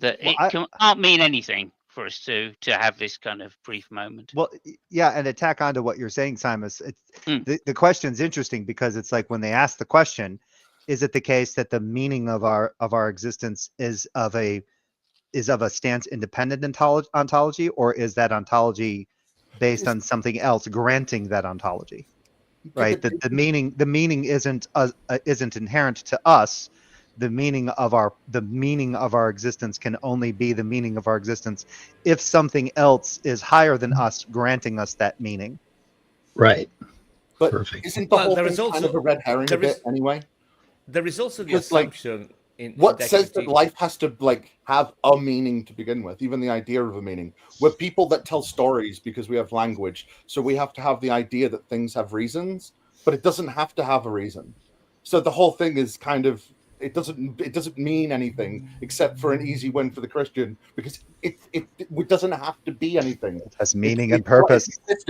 that can't mean anything for us to have this kind of brief moment. Well, yeah, and attack onto what you're saying, Simus. The question's interesting because it's like when they ask the question, is it the case that the meaning of our existence is of a stance independent ontology, or is that ontology based on something else granting that ontology? Right, that the meaning isn't inherent to us. The meaning of our existence can only be the meaning of our existence if something else is higher than us, granting us that meaning. Right. But perfect. Isn't the whole thing kind of a red herring a bit anyway? There is also the assumption what says that life has to have a meaning to begin with, even the idea of a meaning. We're people that tell stories because we have language, so we have to have the idea that things have reasons, but it doesn't have to have a reason. So the whole thing is kind of it doesn't mean anything except for an easy win for the Christian, because it doesn't have to be anything. It has meaning and purpose. We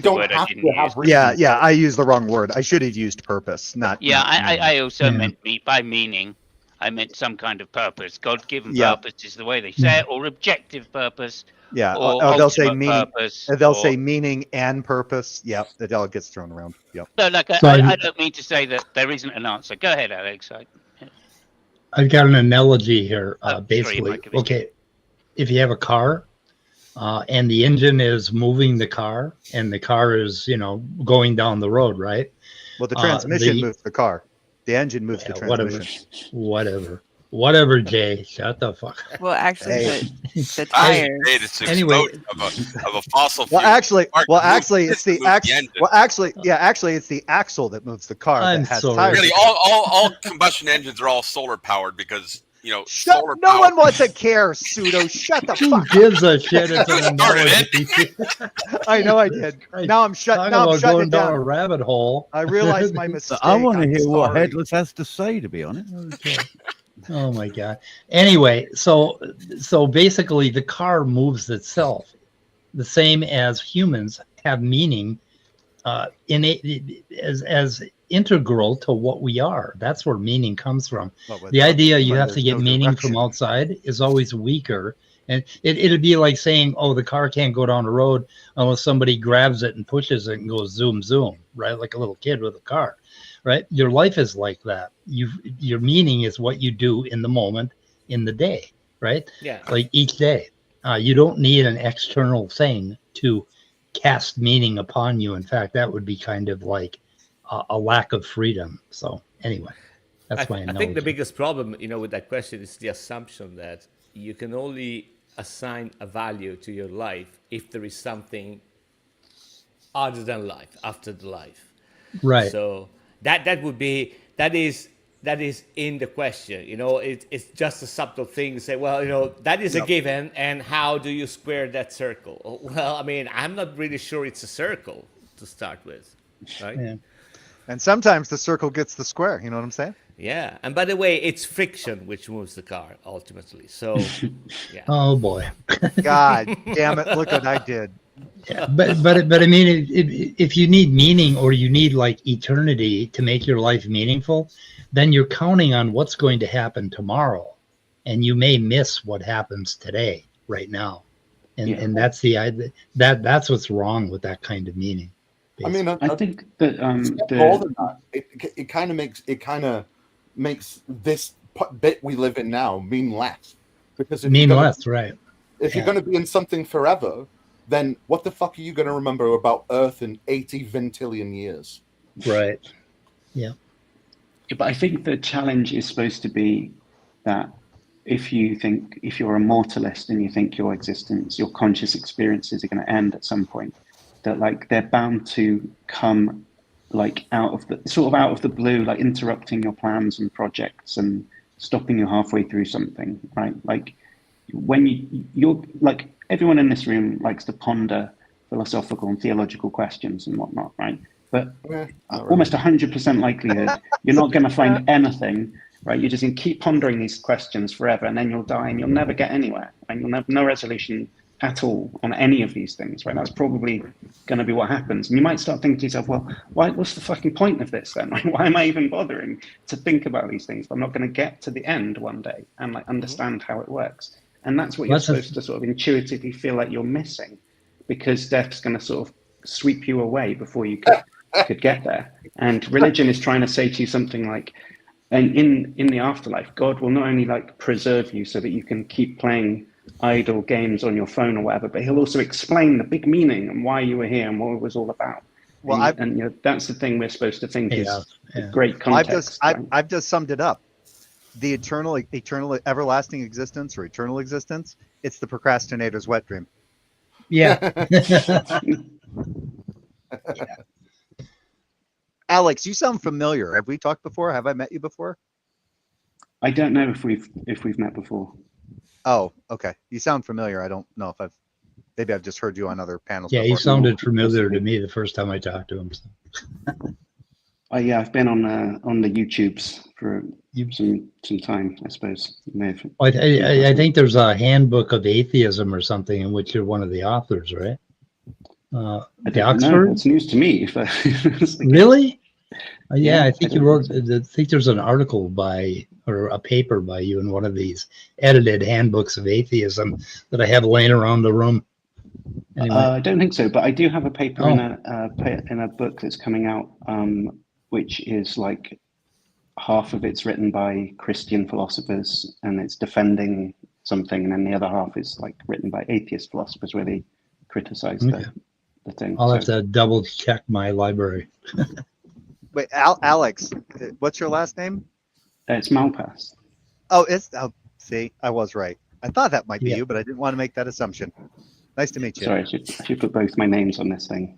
don't have to have reason. Yeah, I used the wrong word. I should have used purpose, not. Yeah, I also meant by meaning, I meant some kind of purpose. God-given purpose is the way they say it, or objective purpose. Yeah, or they'll say meaning. Purpose, they'll say meaning and purpose. Yep, it all gets thrown around. Yep. No, I don't mean to say that there isn't an answer. Go ahead, Alex. I've got an analogy here. Basically, okay, if you have a car, and the engine is moving the car, and the car is, going down the road, right? Well, the transmission moves the car. The engine moves the transmission. Whatever, Jay. Shut the fuck up. Well, actually, the tires. It's anyway, of a fossil fuel. Actually, it's the axle that moves the car. I'm that has sorry. tires. Really, all combustion engines are all solar powered because solar no power. one wants to care, Pseudo. Shut the Who fuck up. gives a shit? It's an started analogy. I know I did. Now I'm shutting. Now I'm shutting going it down a down. rabbit hole. I realized my mistake. I want to I'm hear what sorry. Headless has to say, to be honest. Okay. Oh my god. Anyway, so basically the car moves itself, the same as humans have meaning, as integral to what we are. That's where meaning comes from. The idea you have to get meaning from outside is always weaker, and it'd be like saying, "Oh, the car can't go down the road unless somebody grabs it and pushes it and goes zoom zoom," right? Like a little kid with a car. Right? Your life is like that. Your meaning is what you do in the moment, in the day, right? Yeah. Like each day. You don't need an external thing to cast meaning upon you. In fact, that would be kind of like a lack of freedom. So anyway, that's my analogy. I think the biggest problem, with that question is the assumption that you can only assign a value to your life if there is something other than life, after the life. Right. So that is in the question. It's just a subtle thing to say, well, that is a given, and how do you square that circle? Well, I mean, I'm not really sure it's a circle to start with, right? Yeah. And sometimes the circle gets the square. You know what I'm saying? Yeah. And by the way, it's friction which moves the car ultimately. So, yeah. Oh boy. God damn it! Look what I did. Yeah, but I mean, if you need meaning, or you need like eternity to make your life meaningful, then you're counting on what's going to happen tomorrow, and you may miss what happens today, right now. And Yeah. and that's that's what's wrong with that kind of meaning. I mean, I think that more than that, it kind of makes this bit we live in now mean less, because if Mean you're less, right? If you're going to be in something forever, then what the fuck are you going to remember about Earth in 80 vintillion years? Right. Yeah. But I think the challenge is supposed to be that if you're a mortalist and you think your existence, your conscious experiences are going to end at some point, that like they're bound to come like out of the blue, like interrupting your plans and projects and stopping you halfway through something, right? Like when you're like, everyone in this room likes to ponder philosophical and theological questions and whatnot, right? But almost 100% likelihood you're not going to find anything, right? You're just going to keep pondering these questions forever, and then you'll die and you'll never get anywhere, and you'll have no resolution at all on any of these things, right? That's probably going to be what happens. And you might start thinking to yourself, well, what's the fucking point of this then? Why am I even bothering to think about these things? I'm not going to get to the end one day and like understand how it works. And that's what you're supposed to sort of intuitively feel like you're missing, because death's going to sort of sweep you away before you could get there. And religion is trying to say to you something like, and in the afterlife, God will not only like preserve you so that you can keep playing idle games on your phone or whatever, but he'll also explain the big meaning and why you were here and what it was all about. Well, and you know, that's the thing we're supposed to think is great context. I've just summed it up. The eternal, everlasting existence or eternal existence, it's the procrastinator's wet dream. Yeah. Yeah. Alex, you sound familiar. Have we talked before? Have I met you before? I don't know if we've met before. Oh, okay. You sound familiar. I don't know if maybe I've just heard you on other panels. Yeah, before. he sounded familiar to me the first time I talked to him. So. Yeah, I've been on the YouTubes for some time, I suppose. I think there's a handbook of atheism or something in which you're one of the authors, right? The Oxford? It's news to me. Really? Yeah, I think you wrote. I think there's an article or a paper by you in one of these edited handbooks of atheism that I have laying around the room. Anyway. I don't think so, but I do have a paper in a book that's coming out, which is like half of it's written by Christian philosophers and it's defending something, and then the other half is like written by atheist philosophers where they criticize the thing. I'll have to double check my library. Wait, Alex, what's your last name? It's Malpass. Oh, see, I was right. I thought that might be you, but I didn't want to make that assumption. Nice to meet you. Sorry, I should put both my names on this thing.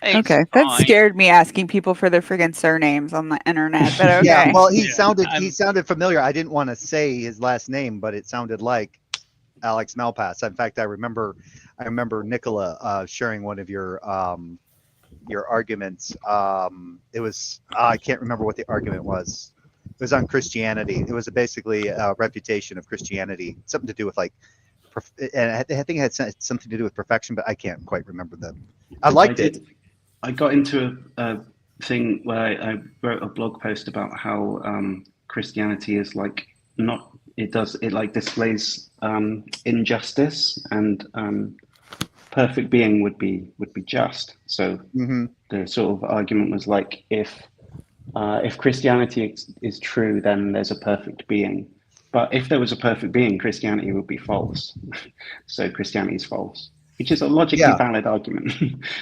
Okay, that scared me, asking people for their friggin' surnames on the internet. But okay. Yeah, well, he sounded familiar. I didn't want to say his last name, but it sounded like Alex Malpass. In fact, I remember Nicola sharing one of your arguments. It was I can't remember what the argument was. It was on Christianity. It was basically a refutation of Christianity, something to do with like, and I think it had something to do with perfection, but I can't quite remember them. I liked it. I got into a thing where I wrote a blog post about how Christianity is like not. It like displays injustice, and perfect being would be just. So the sort of argument was like, if Christianity is true, then there's a perfect being. But if there was a perfect being, Christianity would be false. So Christianity is false, which is a logically valid argument.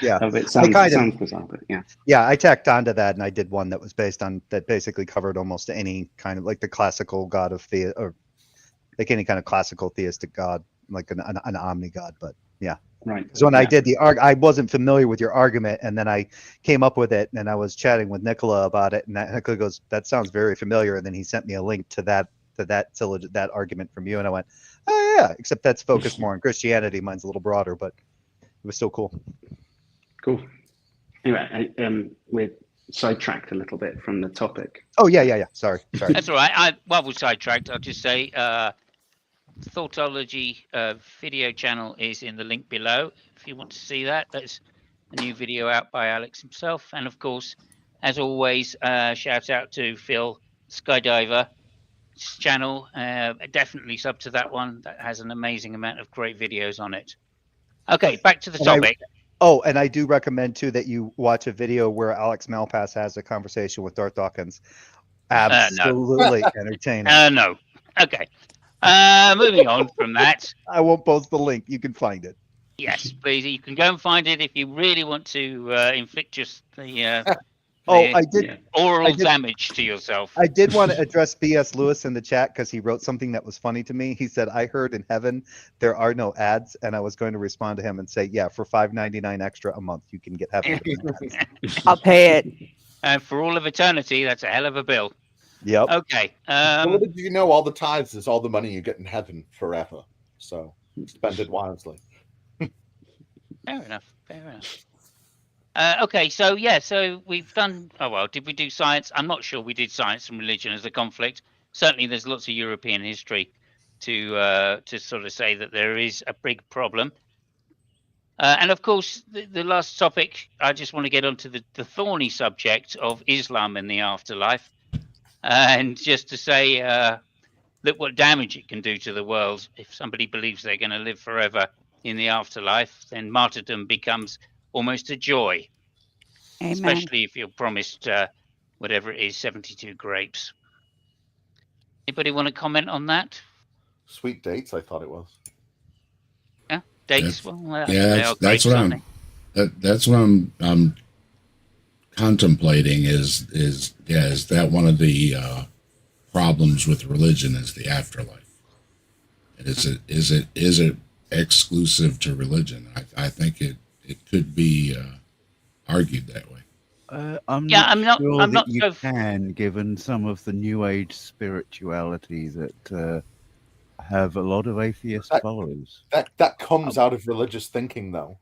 Yeah, it sounds bizarre, but yeah. Yeah, I tacked onto that, and I did one that was basically covered almost any kind of like the classical god of or like any kind of classical theistic god, like an omni god. But yeah, right. So when I did I wasn't familiar with your argument, and then I came up with it, and I was chatting with Nicola about it, and Nicola goes, "That sounds very familiar," and then he sent me a link to that argument from you, and I went, "Oh yeah," except that's focused more on Christianity. Mine's a little broader, but it was still cool. Cool. Anyway, we're sidetracked a little bit from the topic. Oh yeah. Sorry. That's all right. While we're sidetracked, I'll just say Thoughtology video channel is in the link below. If you want to see that, that's a new video out by Alex himself. And of course, as always, shout out to Phil Skydiver Chat's channel. Definitely sub to that one. That has an amazing amount of great videos on it. Okay, back to the topic. And I do recommend too that you watch a video where Alex Malpass has a conversation with Darth Dawkins. Absolutely entertaining. No. Okay. Moving on from that. I won't post the link. You can find it. Yes, please. You can go and find it if you really want to inflict just the oral damage to yourself. I did want to address B.S. Lewis in the chat because he wrote something that was funny to me. He said, "I heard in heaven there are no ads," and I was going to respond to him and say, "Yeah, for $5.99 extra a month, you can get heaven." I'll pay it. And for all of eternity, that's a hell of a bill. Yep. Okay. Well, did you know all the tithes is all the money you get in heaven forever? So spend it wisely. Fair enough. Okay, so we've done. Oh well, did we do science? I'm not sure we did science and religion as a conflict. Certainly, there's lots of European history to sort of say that there is a big problem. And of course, the last topic, I just want to get onto the thorny subject of Islam in the afterlife, and just to say look what damage it can do to the world if somebody believes they're going to live forever in the afterlife. Then martyrdom becomes almost a joy. Amen. Especially if you're promised whatever it is, 72 grapes. Anybody want to comment on that? Sweet dates, I thought it was. Yeah, dates. That's what I'm contemplating. Is that one of the problems with religion is the afterlife? Is it exclusive to religion? I think it could be argued that way. I'm not sure that you can, given some of the New Age spirituality that have a lot of atheist followers. That comes out of religious thinking, though.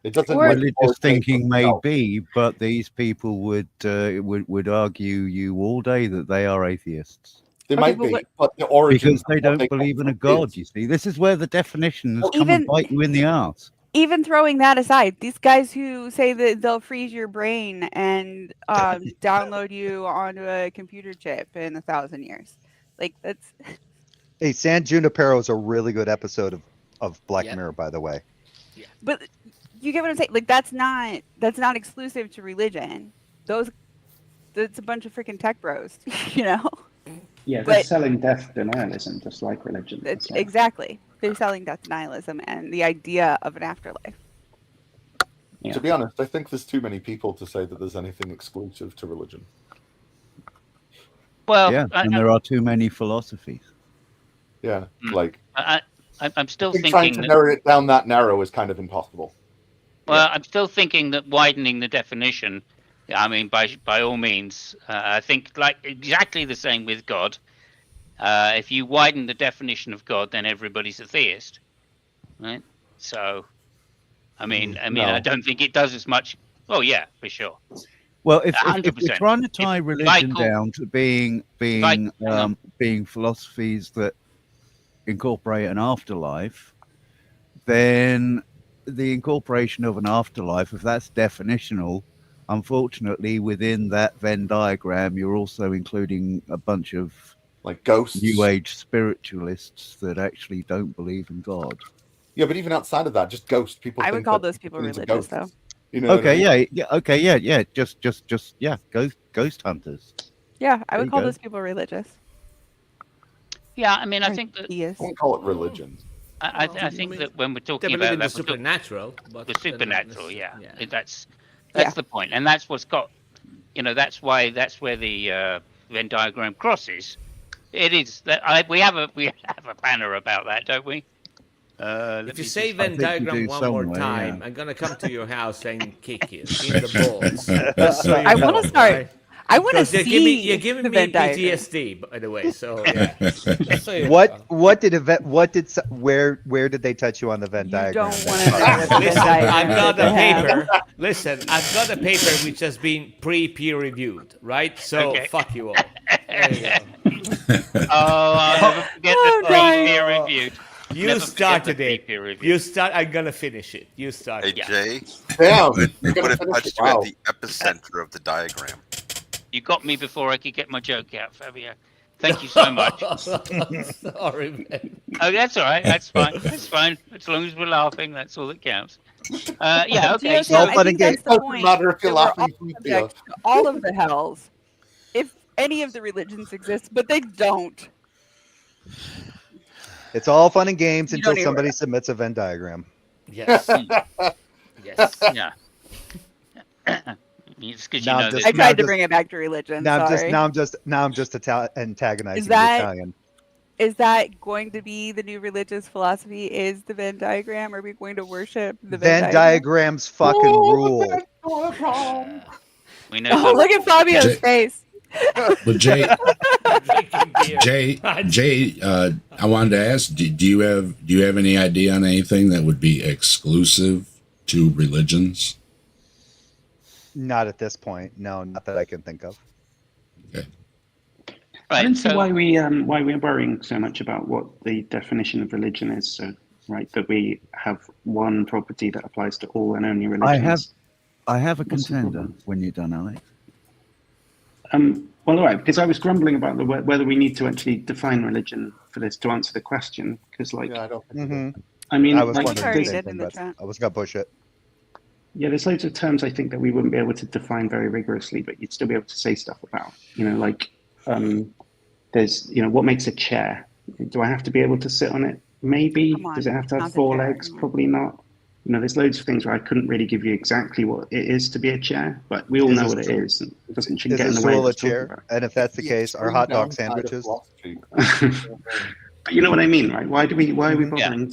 It doesn't. Religious thinking may be, but these people would argue you all day that they are atheists. They might be, but the origin because they don't believe in a god. You see, this is where the definitions come and bite you in the arse. Even throwing that aside, these guys who say that they'll freeze your brain and download you onto a computer chip in 1,000 years, like that's. Hey, San Junipero is a really good episode of Black Mirror, by the way. Yeah. But you get what I'm saying? Like that's not exclusive to religion. That's a bunch of freaking tech bros, you know. Yeah, they're selling death denialism, just like religion. Exactly. They're selling death denialism and the idea of an afterlife. Yeah. To be honest, I think there's too many people to say that there's anything exclusive to religion. Well, yeah, and there are too many philosophies. Yeah, like I'm still thinking trying to narrow it down that narrow is kind of impossible. Well, I'm still thinking that widening the definition. I mean, by all means, I think like exactly the same with God. If you widen the definition of God, then everybody's a theist, right? So, I mean, I don't think it does as much. Oh yeah, for sure. Well, if we're trying to tie religion down to being philosophies that incorporate an afterlife, then the incorporation of an afterlife, if that's definitional, unfortunately, within that Venn diagram, you're also including a bunch of like ghosts, New Age spiritualists that actually don't believe in God. Yeah, but even outside of that, just ghost people. I would call those people religious, though. You know okay, I mean? Just ghost hunters. Yeah, I would call those people religious. Yeah, I mean, I think that I won't call it religion. I think that when we're talking about the supernatural, the supernatural, that's the point, and that's what's got, that's where the Venn diagram crosses. It is that we have a banner about that, don't we? If you say Venn diagram one more time, I'm gonna come to your house and kick you in the balls. So I want to start. Right? I want to see. You're giving me PTSD, by the way. So yeah. Where did they touch you on the Venn diagram? Don't want to. Listen, I've got a paper. Listen, I've got a paper which has been peer reviewed, right? So fuck you all. There you go. I'll never forget the peer reviewed. You started it. I'm gonna finish it. You started. Hey Jay. Damn. You would have touched you at the epicenter of the diagram. You got me before I could get my joke out, Fabio. Thank you so much. Sorry, man. Oh, that's all right. That's fine. That's fine. As long as we're laughing, that's all that counts. Yeah, okay. DOJ, So, I think that's the Doesn't point. matter if you're that we're laughing all from fear. subject to all of the hells, if any of the religions exist, but they don't. It's all fun and games You until don't even- somebody submits a Venn diagram. Yes. Yes. yeah. It's because you Now know I'm this. just- I now tried I'm to just- bring it back to religion. Now I'm sorry. just antagonizing Is that- the Italian. Is that going to be the new religious philosophy? Is the Venn diagram? Are we going to worship the Venn diagrams fucking rule. We know. Oh, look at Fabio's Jay- face. But Jay, Drinking beer. Jay, I wanted to ask: do you have any idea on anything that would be exclusive to religions? Not at this point. No, not that I can think of. Okay. I don't see so- why we're worrying so much about what the definition of religion is. So, right, that we have one property that applies to all and only religions. I have a What's the contender problem? when you're done, Alex. Well, all right, because I was grumbling about whether we need to actually define religion for this to answer the question. Because, like, Yeah, I don't think so. Mhm. I mean, I was like, wondering Sorry, the same did thing, in the but chat. I was gonna push it. yeah, there's loads of terms I think that we wouldn't be able to define very rigorously, but you'd still be able to say stuff about. You know, like there's, what makes a chair? Do I have to be able to sit on it? Maybe. Come on, Does it have to not have the 4 chair. legs? Probably not. There's loads of things where I couldn't really give you exactly what it is to be a chair, but we all Is know a what it stool- is. And it doesn't Is get a in the way of stool a us talking chair? about And if that's the case, are hot dog sandwiches? it. But you know what I mean, right? Why are we Mhm. Yeah. bothering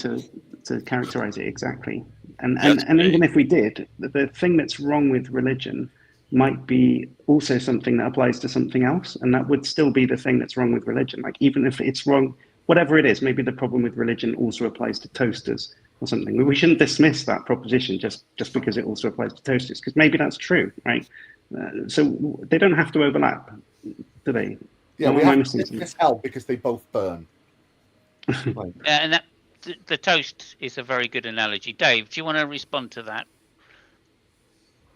to characterize it exactly? And That's and great. even if we did, the thing that's wrong with religion might be also something that applies to something else, and that would still be the thing that's wrong with religion. Like, even if it's wrong, whatever it is, maybe the problem with religion also applies to toasters or something. We shouldn't dismiss that proposition just because it also applies to toasters, because maybe that's true, right? So they don't have to overlap, do they? Yeah, Or we am I have missing to something? dismiss hell because they both burn. Like, And that the toast is a very good analogy. Dave, do you want to respond to that?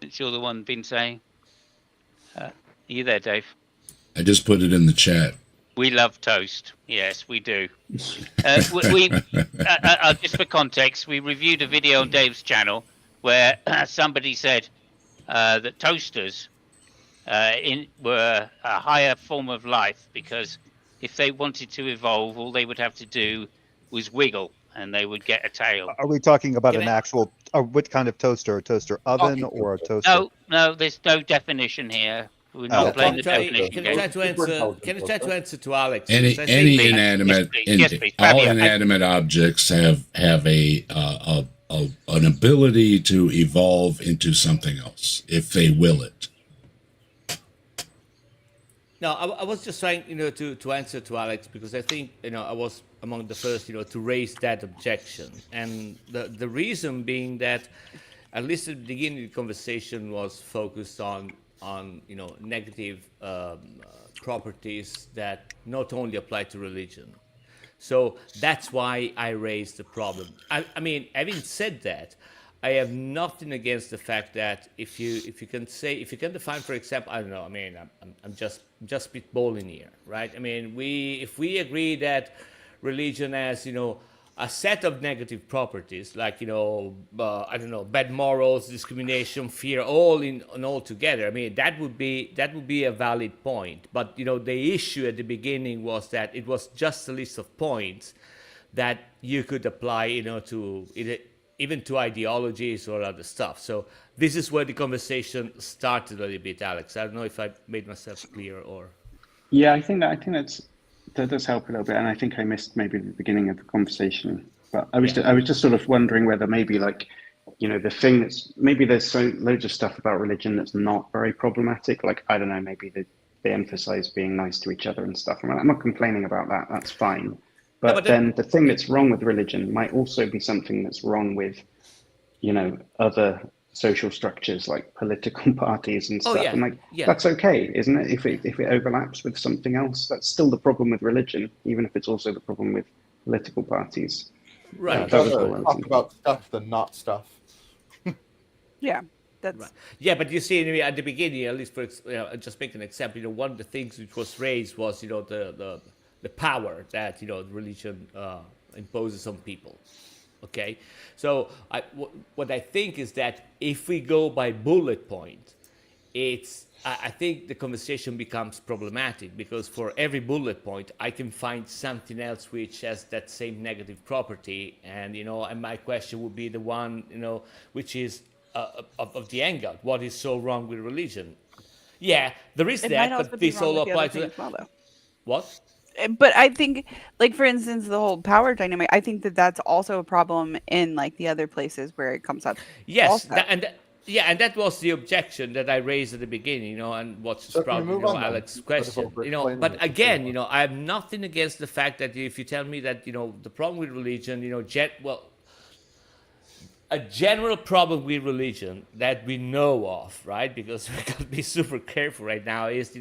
Since you're the one been saying. Are you there, Dave? I just put it in the chat. We love toast. Yes, we do. Just for context, we reviewed a video on Dave's channel where somebody said that toasters were a higher form of life because if they wanted to evolve, all they would have to do was wiggle and they would get a tail. Are we talking about Can an I- actual, what kind of toaster? A toaster oven or a toaster? No, there's no definition here. We're Oh, not okay. playing the Can I definition try game. to answer? Can I try to answer to Alex? Any Because I think- any please. inanimate, Yes, please. all Fabio, inanimate objects have an ability to evolve into something else if they will it. No, I was just trying, to answer to Alex because I think, I was among the first, to raise that objection, and the reason being that, at least at the beginning, the conversation was focused on negative properties that not only apply to religion. So that's why I raised the problem. I mean, having said that, I have nothing against the fact that if you can define, for example, I don't know. I mean, I'm just spitballing here, right? I mean, if we agree that religion has a set of negative properties, like I don't know, bad morals, discrimination, fear, all together. I mean, that would be a valid point. But the issue at the beginning was that it was just a list of points that you could apply, to even to ideologies or other stuff. So this is where the conversation started a little bit, Alex. I don't know if I made myself clear or. Yeah, I think that does help a little bit, and I think I missed maybe the beginning of the conversation. But I was just sort of wondering whether maybe the thing that's maybe there's loads of stuff about religion that's not very problematic. Like, I don't know, maybe they emphasize being nice to each other and stuff. I mean, I'm not complaining about that. That's fine. But then the thing that's wrong with religion might also be something that's wrong with, other social structures like political parties and stuff. yeah, And yeah. that's okay, isn't it? If it overlaps with something else, that's still the problem with religion, even if it's also the problem with political parties. Right. That was all I better was talk thinking. about stuff than not stuff. Yeah, That's Right. Yeah, but you see, anyway, at the beginning, at least for just make an example, one of the things which was raised was the power that religion imposes on people. Okay, so what I think is that if we go by bullet point, I think the conversation becomes problematic, because for every bullet point I can find something else which has that same negative property, and and my question would be the one which is of the angle, what is so wrong with religion? Yeah, there is it that, might also but be this wrong all with the other applies to thing that. as well, though. What? But I think, like, for instance, the whole power dynamic, I think that that's also a problem in like the other places where it comes up. Yes, also. and that was the objection that I raised at the beginning, and what's So can we probably move on then? Alex's Instead of question, over-explaining but it, again, I have nothing against the fact that if you tell me that the problem with religion, a general problem with religion that we know of, right? Because we got to be super careful right now. Is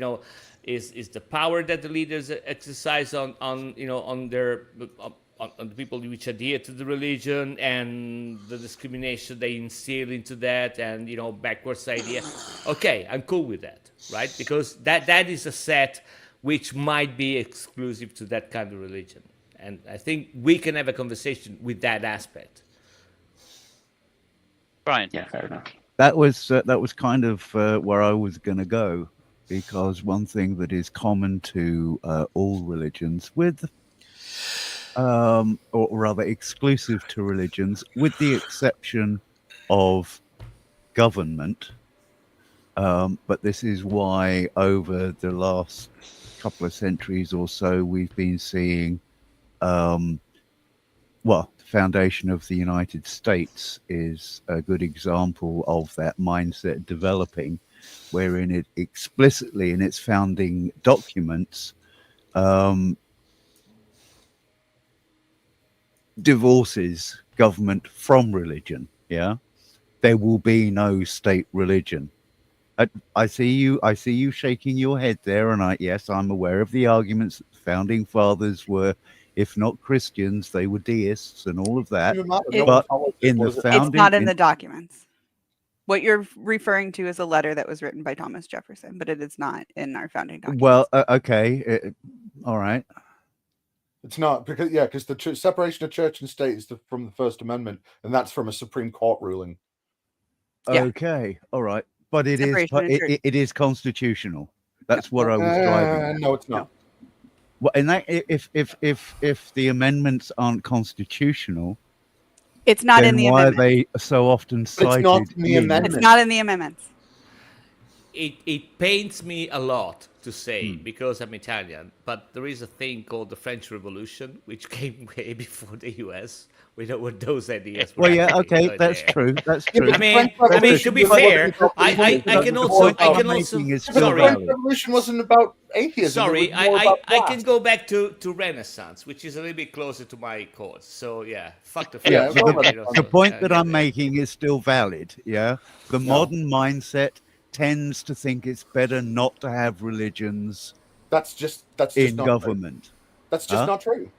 the power that the leaders exercise on the people which adhere to the religion, and the discrimination they instill into that, and backwards idea. Okay, I'm cool with that, right? Because that is a set which might be exclusive to that kind of religion, and I think we can have a conversation with that aspect. Brian. Yeah, fair enough. That was kind of where I was going to go, because one thing that is common to all religions, or rather exclusive to religions, with the exception of government, but this is why over the last couple of centuries or so we've been seeing, the foundation of the United States is a good example of that mindset developing, wherein it explicitly in its founding documents divorces government from religion. Yeah, there will be no state religion. I see you shaking your head there, and yes, I'm aware of the arguments that the founding fathers were, if not Christians, they were deists and all of that. But in the founding, it's not in the documents. What you're referring to is a letter that was written by Thomas Jefferson, but it is not in our founding documents. Well, okay, all right. It's not because the separation of church and state is from the First Amendment, and that's from a Supreme Court ruling. Yeah. Okay, all right, but it is constitutional. That's what I was driving at. No, it's not. Well, and that if the amendments aren't constitutional, it's not in the amendment. Why amendment. are they so often cited? It's not in the amendment. It's not in the amendments. It pains me a lot to say, because I'm Italian, but there is a thing called the French Revolution, which came way before the US. We know what those ideas were. Well, yeah, okay, that's true. That's true. I mean, to be fair, I can also. Sorry, the French Revolution wasn't about atheism. Sorry, I can go back to Renaissance, which is a little bit closer to my cause. So yeah, fuck the French. Yeah, the point that I'm making is still valid. Yeah, the modern mindset tends to think it's better not to have religions. That's just in not government. True. That's just not true.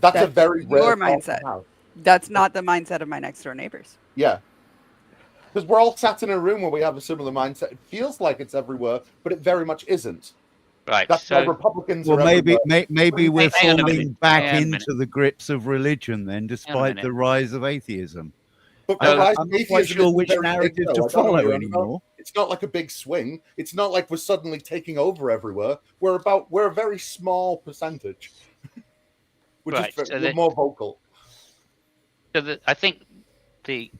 That's a very your mindset. That's not the mindset of my next door neighbors. Yeah. Because we're all sat in a room where we have a similar mindset. It feels like it's everywhere, but it very much isn't. Right. That's why Republicans are maybe everywhere. we're falling back into the grips of religion then, despite the rise of atheism. But I'm not quite sure which narrative to follow anymore. It's not like a big swing. It's not like we're suddenly taking over everywhere. We're a very small percentage. We're more vocal. So I think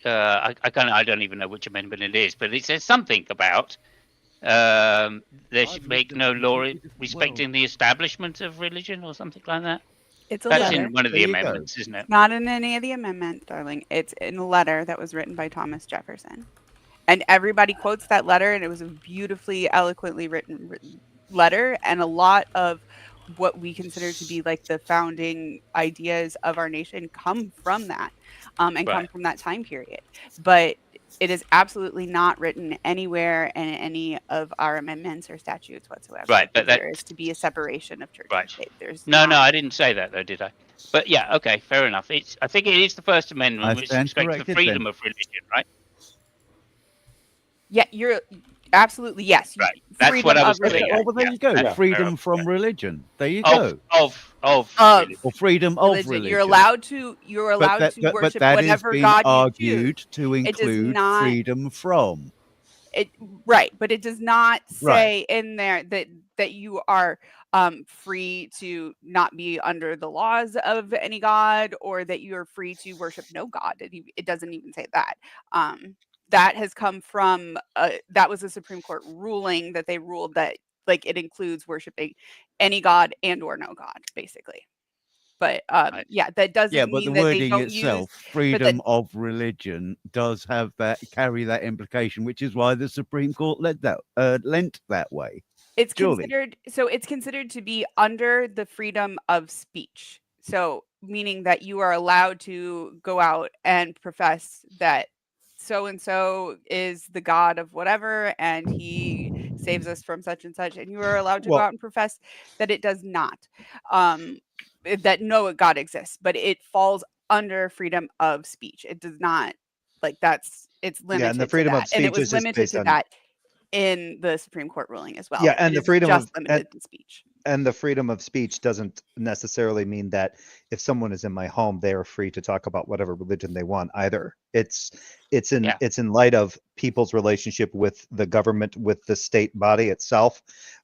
I don't even know which amendment it is, but it says something about they should make no law respecting the establishment of religion or something like that. It's a That's letter. in one of the amendments, isn't it? Not in any of the amendments, darling. It's in a letter that was written by Thomas Jefferson. And everybody quotes that letter, and it was a beautifully, eloquently written letter, and a lot of what we consider to be like the founding ideas of our nation come from that, and come from that time period. But it is absolutely not written anywhere in any of our amendments or statutes whatsoever. Right, but there is to be a separation of church and state. There's no, I didn't say that though, did I? But yeah, okay, fair enough. I think it is the First Amendment, which respects the freedom of religion, right? Yeah, you're absolutely yes. Right. That's what I was freedom of getting religion. at. well, there you go. that's Freedom fair. from religion. There you Of go. of Of Or freedom of religion. religion. You're allowed to But worship that is whatever being God you argued choose. to It does include not freedom from. it right, but it does not Right. say in there that you are free to not be under the laws of any god, or that you are free to worship no god. It doesn't even say that. That has come from that was a Supreme Court ruling that they ruled that like it includes worshiping any god and or no god, basically. But yeah, that doesn't Yeah, but the mean that they wording don't itself, use freedom of religion, does have that carry that implication, which is why the Supreme Court lent that way. it's Surely. considered to be under the freedom of speech. So meaning that you are allowed to go out and profess that so and so is the god of whatever and he saves us from such and such, and you are allowed to go Well- out and profess that it does not, that no god exists, but it falls under freedom of speech. It does not, like, it's limited and the freedom to of that, and it speech was is just limited based to on- that in the Supreme Court ruling as well. Yeah, and It the is freedom just of limited to speech. and the freedom of speech doesn't necessarily mean that if someone is in my home, they are free to talk about whatever religion they want either. It's in light of people's relationship with the government, with the state body itself.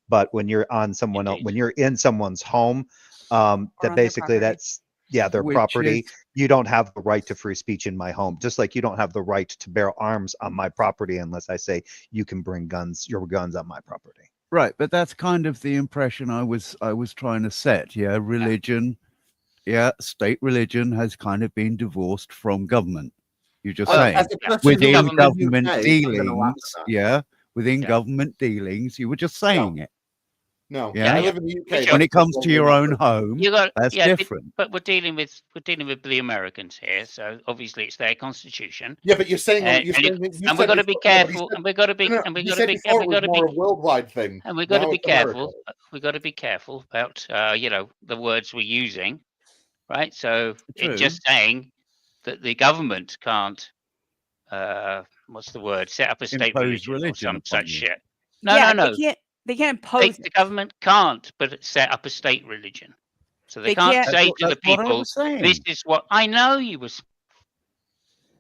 But when you're on someone else, when you're in someone's home, that on their basically property. that's their Which property. is- You don't have the right to free speech in my home, just like you don't have the right to bear arms on my property unless I say you can bring your guns on my property. Right, but that's kind of the impression I was trying to set. Yeah, religion, state religion has kind of been divorced from government. You're just saying as a person within who lives in the government UK, I'm gonna laugh dealings, at that. within government dealings, you were just saying it. No, Yeah, I live in the UK. when it comes to your own home, You got that's yeah, different. But we're dealing with the Americans here, so obviously it's their constitution. Yeah, but you're saying And you're and saying you- that you and we've said got to be before- no, but he careful, said- and we've got to be, no, and we've you got to said be, before and we've it got was to more be, a worldwide thing. and we've got to Now be it's America. careful. We've got to be careful about the words we're using, right? So True. it's just saying that the government can't what's the word? Set up a state Impose religion or religion some upon such you. shit. No, Yeah, no, no. They can't impose The government can't, but set up a state religion. So they They can't can't- say That's to the what I people, was saying. "This is what I know."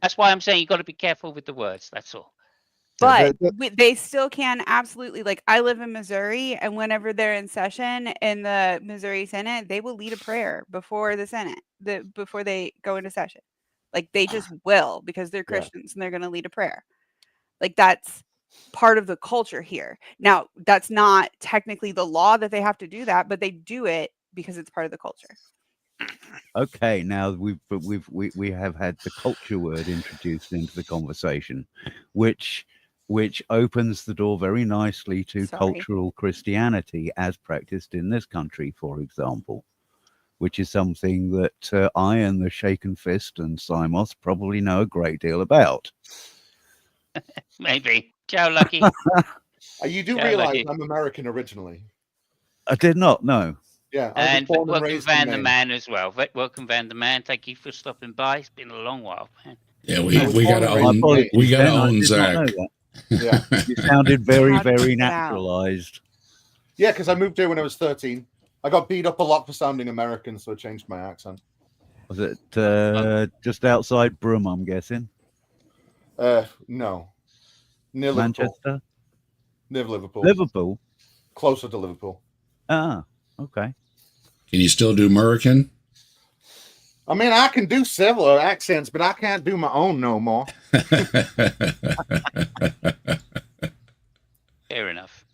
That's why I'm saying you've got to be careful with the words. That's all. But they still can absolutely, like, I live in Missouri, and whenever they're in session in the Missouri Senate, they will lead a prayer before the Senate, before they go into session. Like, they just will, because they're Christians and they're going to lead a prayer. Like, that's part of the culture here. Now, that's not technically the law that they have to do that, but they do it because it's part of the culture. Okay, now we have had the culture word introduced into the conversation, which opens the door very nicely to cultural Christianity as practiced in this country, for example, which is something that I and the Shaken Fist and Simos probably know a great deal about. Maybe. Ciao, Lucky. You do Yeah, realize Lucky. I'm American originally. I did not know. Yeah, I was And born and welcome raised in Van the Maine. Man as well. Welcome Van the Man. Thank you for stopping by. It's been a long while, man. Yeah, we gotta own Zach. Yeah. You sounded very, Hard to very get out. naturalized. Yeah, because I moved here when I was 13. I got beat up a lot for sounding American, so I changed my accent. Was it just outside Broome, I'm guessing? No. Near Manchester? Liverpool. Near Liverpool. Liverpool? Closer to Liverpool. Ah, okay. Can you still do American? I mean, I can do several accents, but I can't do my own no more. Fair enough.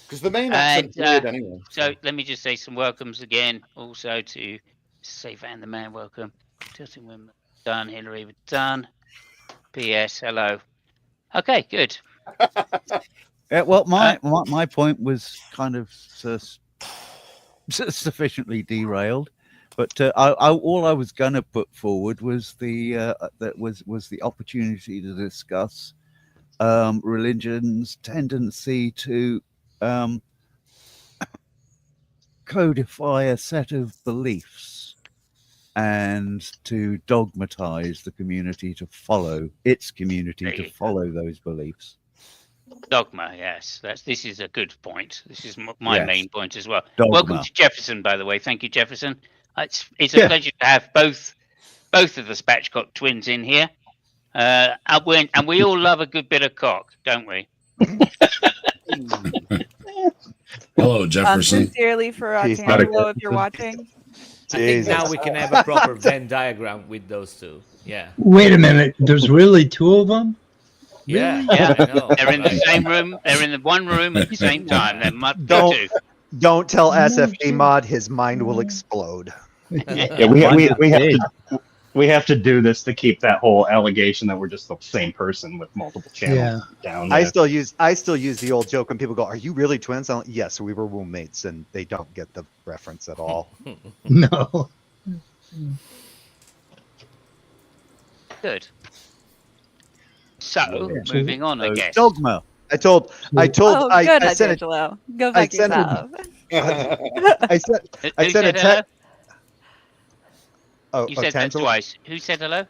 Because the main accent's weird anyway. So let me just say some welcomes again. Also to say Van the Man, welcome. Tilting Women, done. Hillary, done. P.S. Hello. Okay, good. Yeah, well, my point was kind of sufficiently derailed, but all I was going to put forward was the opportunity to discuss religion's tendency to codify a set of beliefs and to dogmatize the community to follow its community to follow those beliefs. Dogma, yes. This is a good point. This is my Yes. main point as well. Dogma. Welcome to Jefferson, by the way. Thank you, Jefferson. It's a Yeah. pleasure to have both of the Spatchcock twins in here. And we all love a good bit of cock, don't we? Hello, Jefferson. Sincerely for He's not a Tangelo, if you're watching. I think now we can have a proper Venn diagram with those two. Yeah. Wait a minute. There's really two of them? Yeah. Yeah, I know, they're in the right? same room. They're in the one room at the same time. There must be Don't- two. Don't tell SFD Mod his mind will explode. Yeah, we have to do this to keep that whole allegation that we're just the same person with multiple channels down. I still use the old joke when people go, "Are you really twins?" I'm like, yes, we were roommates, and they don't get the reference at all. No. Good. So, moving on, I guess. Dogma. I told Oh, good, I sent it. Angelo. Go I back sent it- yourself. I sent Who I sent a said hello? text. Oh, You said that Tangelo? twice. Who said hello?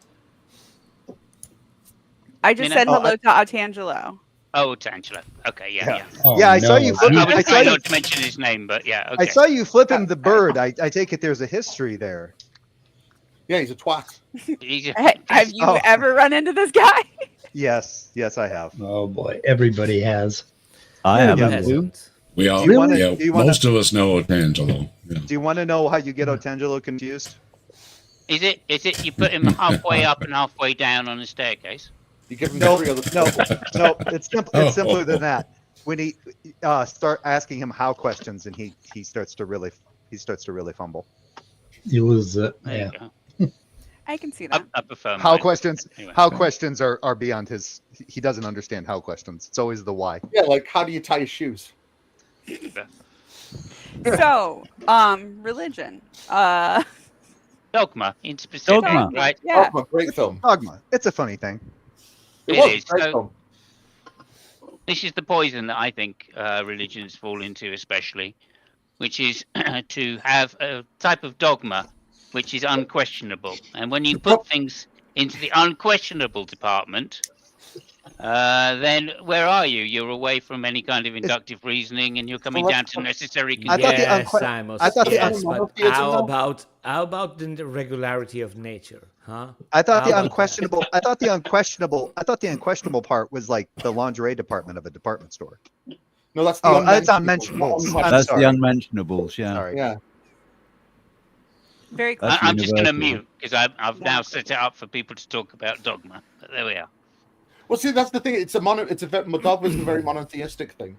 I just Mina? said Oh, hello to Tangelo. Oh, Tangelo. Okay, yeah, yeah. Oh, Yeah, I saw you I flip. was I saw trying you. not to mention his name, but yeah, I okay. saw you flipping the bird. I take it there's a history there. Yeah, he's a twat. Have you Oh. ever run into this guy? Yes, I have. Oh boy, everybody has. I Yeah, haven't. yeah. Too. We all, Do you wanna- yeah, do you wanna- most of us know Tangelo. Yeah. Do you want to know how you get Otangelo confused? Is it you put him halfway up and halfway down on the staircase? You give him No, every other. no. It's simpler than that. When he start asking him how questions, and he starts to really fumble. You lose it. There Yeah. you go. I can see that. I prefer How mine. questions? Anyway. How questions are beyond his. He doesn't understand how questions. It's always the why. Yeah, like how do you tie your shoes? So, religion. Dogma in specific, Dogma. right? Yeah. Dogma, great film. Dogma. It's a funny thing. It It was is. a great So- film. This is the poison that I think religions fall into, especially, which is to have a type of dogma which is unquestionable. And when you put things into the unquestionable department, then where are you? You're away from any kind of inductive reasoning, and you're coming down to necessary I thought the conditions. unque- Simon, I thought the yes, un- but how about the regularity of nature, huh? I thought the How about unquestionable. I thought the unquestionable part was like the lingerie department of a department store. No, that's the Oh, it's unmentionables. unmentionables. I'm That's sorry. the unmentionables. Yeah. Sorry. Yeah. Very close. That's I'm just going to universal. mute because I've now set it up for people to talk about dogma. But there we are. Well, see, that's the thing. Dogma is a very monotheistic thing.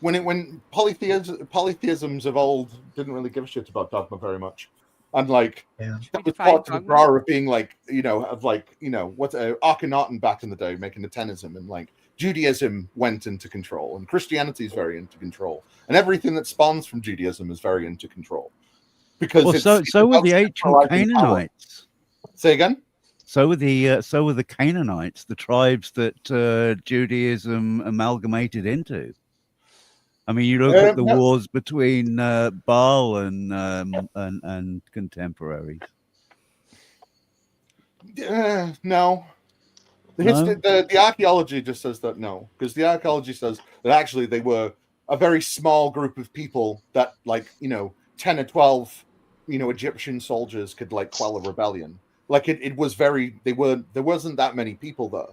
When polytheisms of old didn't really give a shit about dogma very much, and like Yeah. that was Define part to the dogma? draw of being like what's Akhenaten back in the day making the tenism, and like Judaism went into control, and Christianity is very into control, and everything that spawns from Judaism is very into control. Because Well, it's so were about the ancient centralizing power. Canaanites. Say again. So were the Canaanites, the tribes that Judaism amalgamated into. I mean, you look at the No. wars between Baal and contemporaries. No. The archaeology just says that no, because the archaeology says that actually they were a very small group of people that, 10 or 12, Egyptian soldiers could quell a rebellion. It was very, there wasn't that many people there.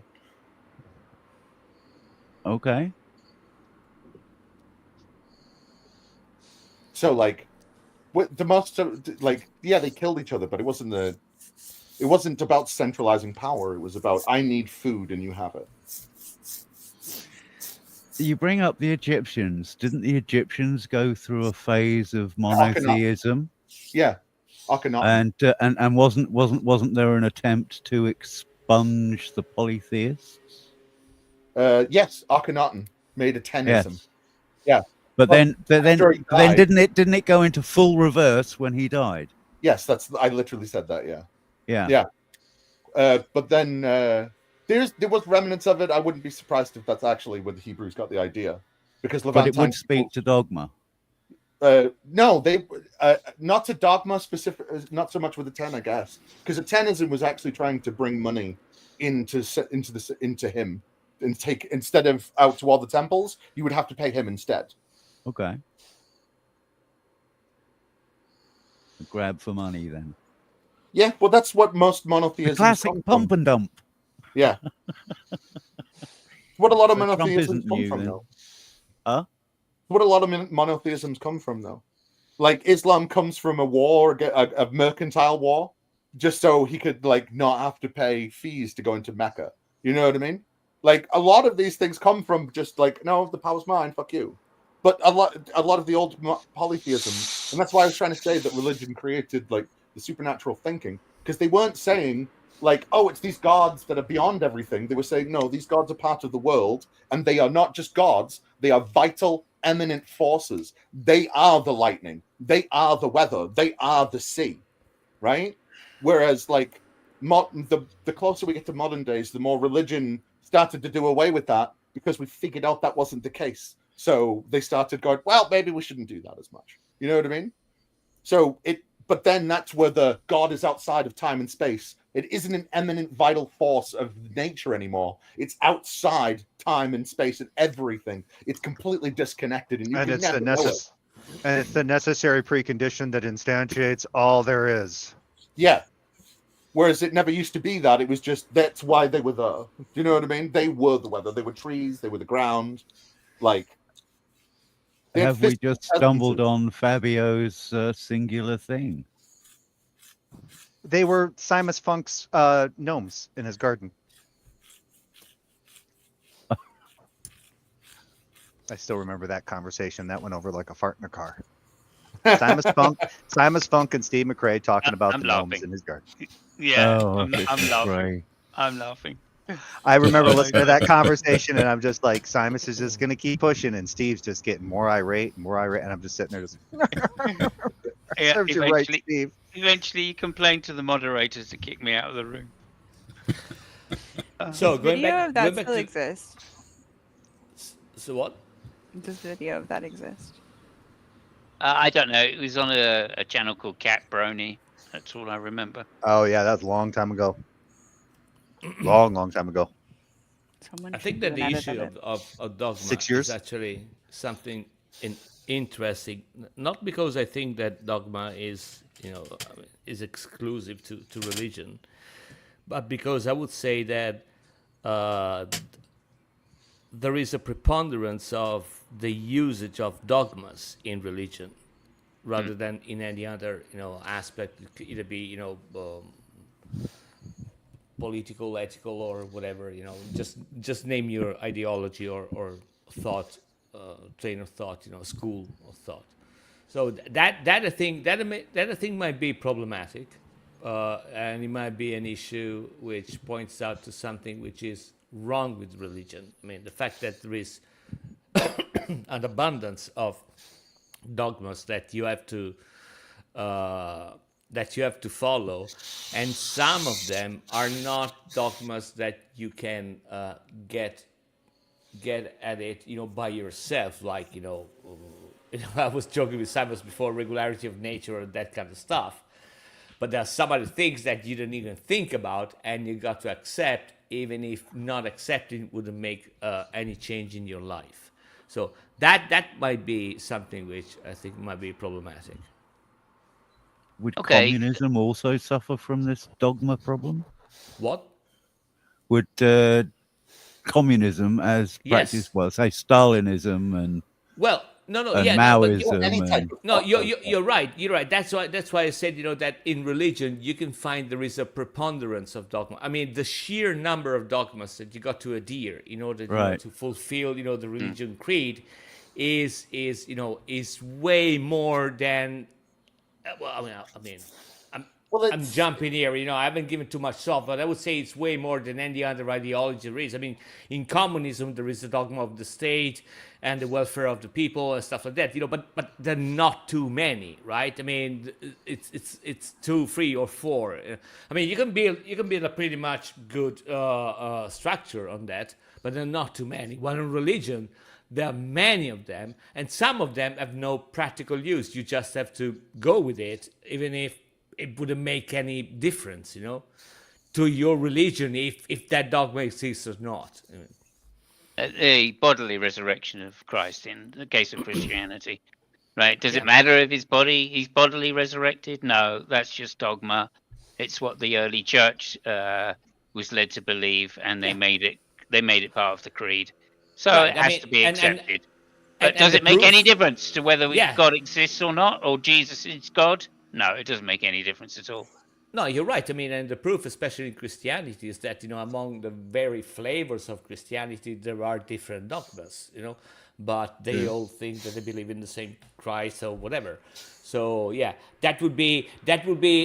Okay. So they killed each other, but it wasn't about centralizing power. It was about, I need food and you have it. You bring up the Egyptians. Didn't the Egyptians go through a phase of monotheism? Yeah. Akhenaten. And wasn't there an attempt to expunge the polytheists? Yes, Akhenaten made a tenism. Yes. Yeah. But then after he died- didn't it go into full reverse when he died? Yes, I literally said that. Yeah. Yeah. Yeah. But then there was remnants of it. I wouldn't be surprised if that's actually where the Hebrews got the idea, because But it Levantine would speak to dogma. no, they not to dogma specific, not so much with the 10, I guess, because the tenism was actually trying to bring money into him, and take instead of out to all the temples, you would have to pay him instead. Okay. A grab for money then. Yeah, well, that's what most The monotheisms classic come pump from. and dump. Yeah, what a lot of So Trump monotheisms isn't come new from, then. though. Huh? What a lot of monotheisms come from, though. Like Islam comes from a war, a mercantile war, just so he could like not have to pay fees to go into Mecca. You know what I mean? Like a lot of these things come from just like, no, the power's mine, fuck you. But a lot of the old polytheism, and that's why I was trying to say that religion created like the supernatural thinking, because they weren't saying like, oh, it's these gods that are beyond everything. They were saying, no, these gods are part of the world, and they are not just gods; they are vital, eminent forces. They are the lightning, they are the weather, they are the sea, right? Whereas like the closer we get to modern days, the more religion started to do away with that, because we figured out that wasn't the case. So they started going, well, maybe we shouldn't do that as much. You know what I mean? So but then that's where the God is outside of time and space. It isn't an eminent vital force of nature anymore. It's outside time and space and everything. It's completely disconnected, and you And can it's never know it. and it's the necessary precondition that instantiates all there is. Yeah. Whereas it never used to be that. It was just, that's why they were there. Do you know what I mean? They were the weather. They were trees. They were the ground. Like, they had Have we physical just stumbled presences. on Fabio's singular thing? They were Simus Funk's gnomes in his garden. I still remember that conversation. That went over like a fart in a car. Simus Funk and Steve McRae talking about I'm the gnomes laughing. in his garden. Yeah, Oh, I'm this is laughing. great. I'm laughing. I remember listening to that conversation, and I'm just like, Simus is just going to keep pushing, and Steve's just getting more irate, and I'm just sitting there just. Yeah, Serves you right, eventually, Steve. eventually you complained to the moderators to kick me out of the room. So Does going video back, of that going back still to exist? so what? Does video of that exist? I don't know. It was on a channel called Cat Brony. That's all I remember. Oh yeah, that was a long time ago. Long time ago. Someone I think should that do the an edit issue of it. of dogma 6 years? is actually something interesting. Not because I think that dogma is is exclusive to religion, but because I would say that there is a preponderance of the usage of dogmas in religion rather than in any other aspect. It could either be political, ethical, or whatever. Just name your ideology or thought, train of thought. School of thought. So that I think might be problematic, and it might be an issue which points out to something which is wrong with religion. I mean, the fact that there is an abundance of dogmas that you have to follow, and some of them are not dogmas that you can get at it by yourself, like I was joking with Simon before, regularity of nature and that kind of stuff. But there are some other things that you don't even think about, and you got to accept, even if not accepting wouldn't make any change in your life. So that might be something which I think might be problematic. Would Okay. communism also suffer from this dogma problem? What? Would communism, as Yes. practiced, well, say Stalinism and Well, and yeah, Maoism, any type of No, thought you're right. You're right. That's why I said that in religion you can find there is a preponderance of dogma. I mean, the sheer number of dogmas that you got to adhere in order Right. to fulfill the religion creed is way more than. Well, I mean, I'm jumping here. I haven't given too much thought, but I would say it's way more than any other ideology there is. I mean, in communism there is the dogma of the state and the welfare of the people and stuff like that. But they're not too many, right? I mean, it's 2, 3, or 4. I mean, you can build a pretty much good structure on that, but there are not too many. While in religion, there are many of them, and some of them have no practical use. You just have to go with it, even if it wouldn't make any difference, to your religion if that dogma exists or not. the bodily resurrection of Christ in the case of Christianity, right? Does it matter if he's bodily resurrected? No, that's just dogma. It's what the early church was led to believe, and they made it part of the creed. So Right, it I has mean, to be and- and- accepted. But and does the it make any proof- difference to whether Yeah. God exists or not, or Jesus is God? No, it doesn't make any difference at all. No, you're right. I mean, and the proof, especially in Christianity, is that, among the very flavors of Christianity, there are different dogmas, but they all think that they believe in the same Christ or whatever. So yeah, that would be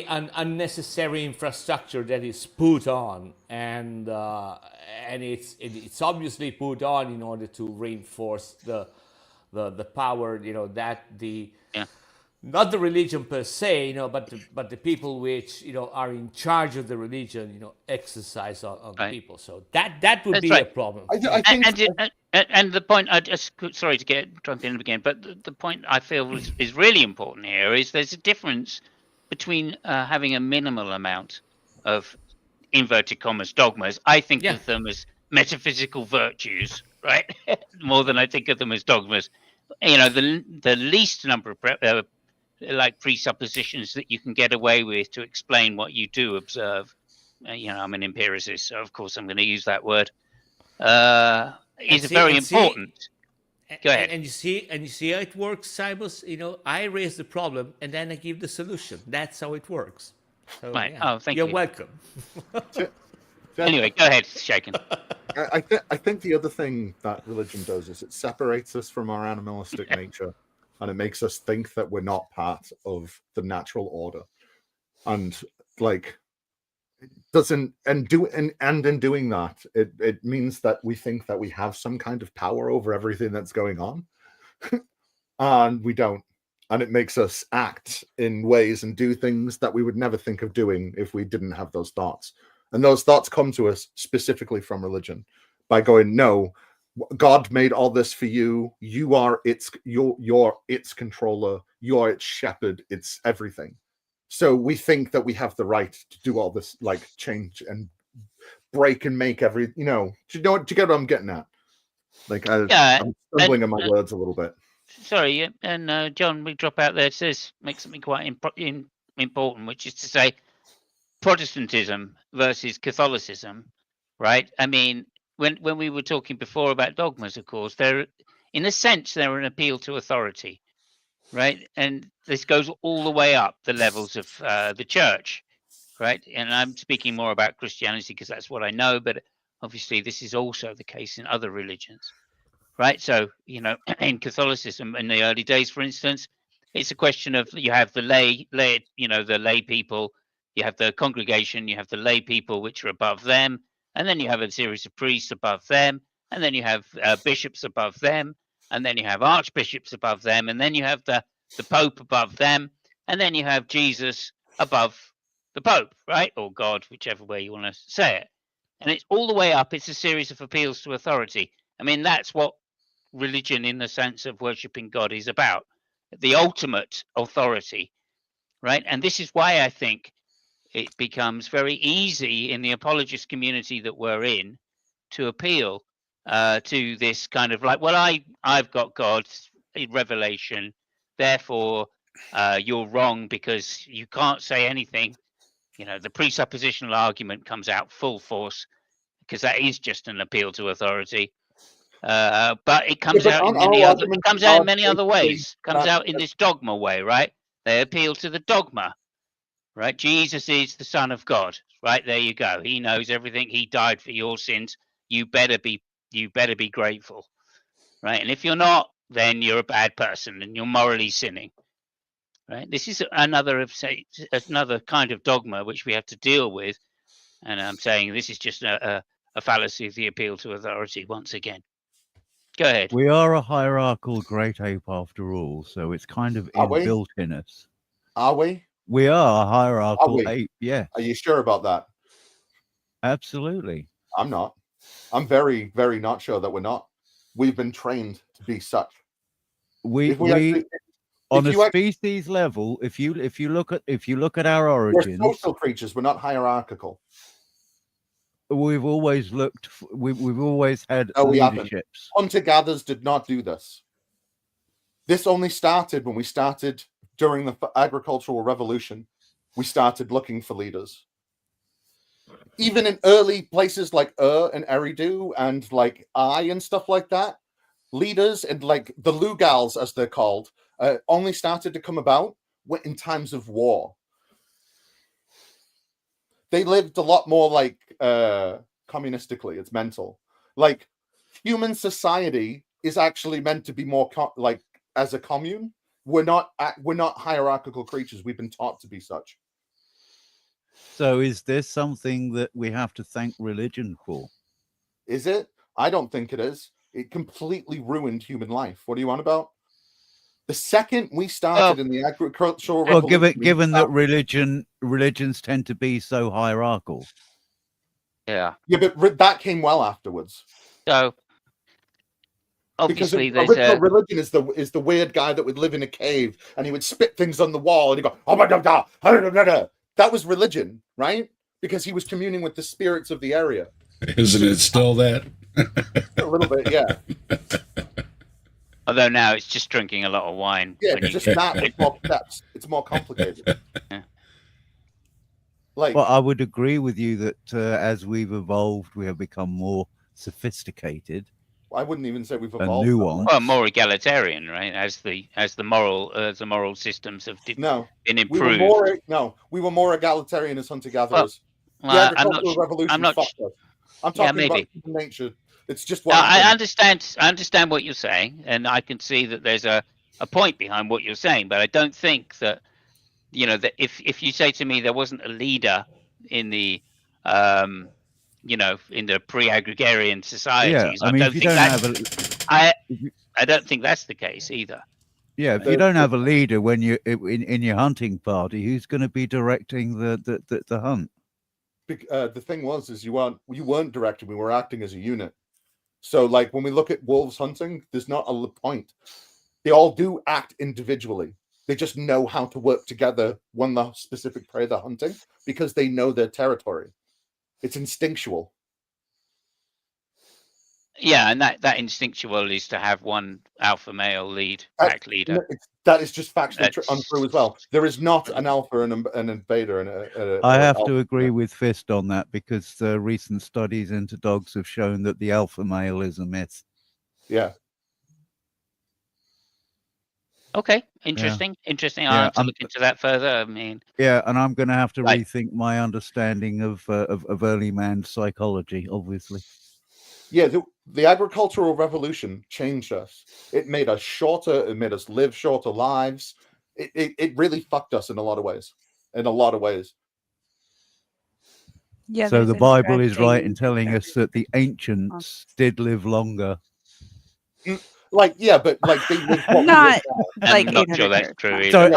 an unnecessary infrastructure that is put on, and it's obviously put on in order to reinforce the power, that the not the religion per se, but the people which are in charge of the religion, exercise on the people. So that would That's be right. a problem. I think And the point, I just sorry to jump in again, but the point I feel is really important here is there's a difference between having a minimal amount of inverted commas dogmas. I think of them as metaphysical virtues, right? More than I think of them as dogmas. The least number of like presuppositions that you can get away with to explain what you do observe. I'm an empiricist, so of course I'm going to use that word. Is very important. Go ahead. And you see how it works, Cybus. I raise the problem and then I give the solution. That's how it works. So, Right. yeah. Oh, thank you. You're welcome. Anyway, go ahead, Shaken. I think the other thing that religion does is it separates us from our animalistic nature, and it makes us think that we're not part of the natural order, and in doing that, it means that we think that we have some kind of power over everything that's going on, and we don't. And it makes us act in ways and do things that we would never think of doing if we didn't have those thoughts. And those thoughts come to us specifically from religion by going, no, God made all this for you. You are you're its controller. You are its shepherd. It's everything. So we think that we have the right to do all this, like change and break and make every, do you get what I'm getting at? I'm stumbling on my words a little bit. Sorry, and John, we drop out there. It says make something quite important, which is to say Protestantism versus Catholicism, right? I mean, when we were talking before about dogmas, of course, they're in a sense they're an appeal to authority, right? And this goes all the way up the levels of the church, right? And I'm speaking more about Christianity because that's what I know, but obviously this is also the case in other religions, right? So, in Catholicism in the early days, for instance, it's a question of you have the lay, the lay people, you have the congregation, you have the lay people which are above them, and then you have a series of priests above them, and then you have bishops above them, and then you have archbishops above them, and then you have the Pope above them, and then you have Jesus above the Pope, right? Or God, whichever way you want to say it. And it's all the way up. It's a series of appeals to authority. I mean, that's what religion in the sense of worshipping God is about. The ultimate authority, right? And this is why I think it becomes very easy in the apologist community that we're in to appeal to this kind of like, well, I've got God's revelation, therefore you're wrong because you can't say anything. The presuppositional argument comes out full force because that is just an appeal to authority. But it comes out in many other. It comes out in many other ways. Comes out in this dogma way, right? They appeal to the dogma, right? Jesus is the Son of God, right? There you go. He knows everything. He died for your sins. You better be grateful, right? And if you're not, then you're a bad person and you're morally sinning, right? This is another kind of dogma which we have to deal with, and I'm saying this is just a fallacy of the appeal to authority once again. Go ahead. We are a hierarchical great ape after all, so it's kind of inbuilt in us. Are we? We are a hierarchical ape, yeah. Are you sure about that? Absolutely. I'm not. I'm very, very not sure that we're not. We've been trained to be such. We on a species level, if you look at our origins, we're social creatures. We're not hierarchical. we've always looked. We've always had No, we haven't. leaderships. Hunter-gatherers did not do this. This only started when we started during the agricultural revolution. We started looking for leaders. Even in early places like and Eridu and like and stuff like that, leaders and like the Lugals, as they're called, only started to come about in times of war. They lived a lot more like communistically. It's mental. Like human society is actually meant to be more like as a commune. We're not hierarchical creatures. We've been taught to be such. So is this something that we have to thank religion for? Is it? I don't think it is. It completely ruined human life. What are you on about? The second we started in the agricultural revolution, given that religions tend to be so hierarchical. Yeah. Yeah, but that came well afterwards. So obviously, because there's religion is the weird guy that would live in a cave and he would spit things on the wall and he'd go, oh my god, that was religion, right? Because he was communing with the spirits of the area. Isn't it still that? A little bit, yeah. Although now it's just drinking a lot of wine. Yeah, it's just that with more steps. It's more complicated. Yeah. Well, I would agree with you that as we've evolved, we have become more sophisticated. I wouldn't even say we've and evolved. nuanced. Well, more egalitarian, right? As the moral systems have been improved. We were more egalitarian as hunter-gatherers. Well, the agricultural revolution fucked us. I'm talking maybe. about human nature. It's just No, what I understand what you're saying, and I can see that there's a point behind what you're saying, but I don't think that that if you say to me there wasn't a leader in the in the pre-agrarian societies, I mean, I don't think that's the case either. Yeah, if you don't have a leader when you in your hunting party, who's going to be directing the hunt? The thing is you weren't directing. We were acting as a unit. So, like when we look at wolves hunting, there's not a point. They all do act individually. They just know how to work together when the specific prey they're hunting because they know their territory. It's instinctual. Yeah, and that instinctual is to have one alpha male pack leader. That is just factually untrue as well. There is not an alpha and an beta. I have to agree with Fist on that because recent studies into dogs have shown that the alpha male is a myth. Yeah. Okay, interesting. I'll have to look into that further. I mean, yeah, and I'm going to have to rethink my understanding of early man psychology, obviously. Yeah, the agricultural revolution changed us. It made us shorter. It made us live shorter lives. It really fucked us in a lot of ways. Yeah. So the Bible is right in telling us that the ancients did live longer. Like, yeah, but like they lived not like I'm not sure that's true either. So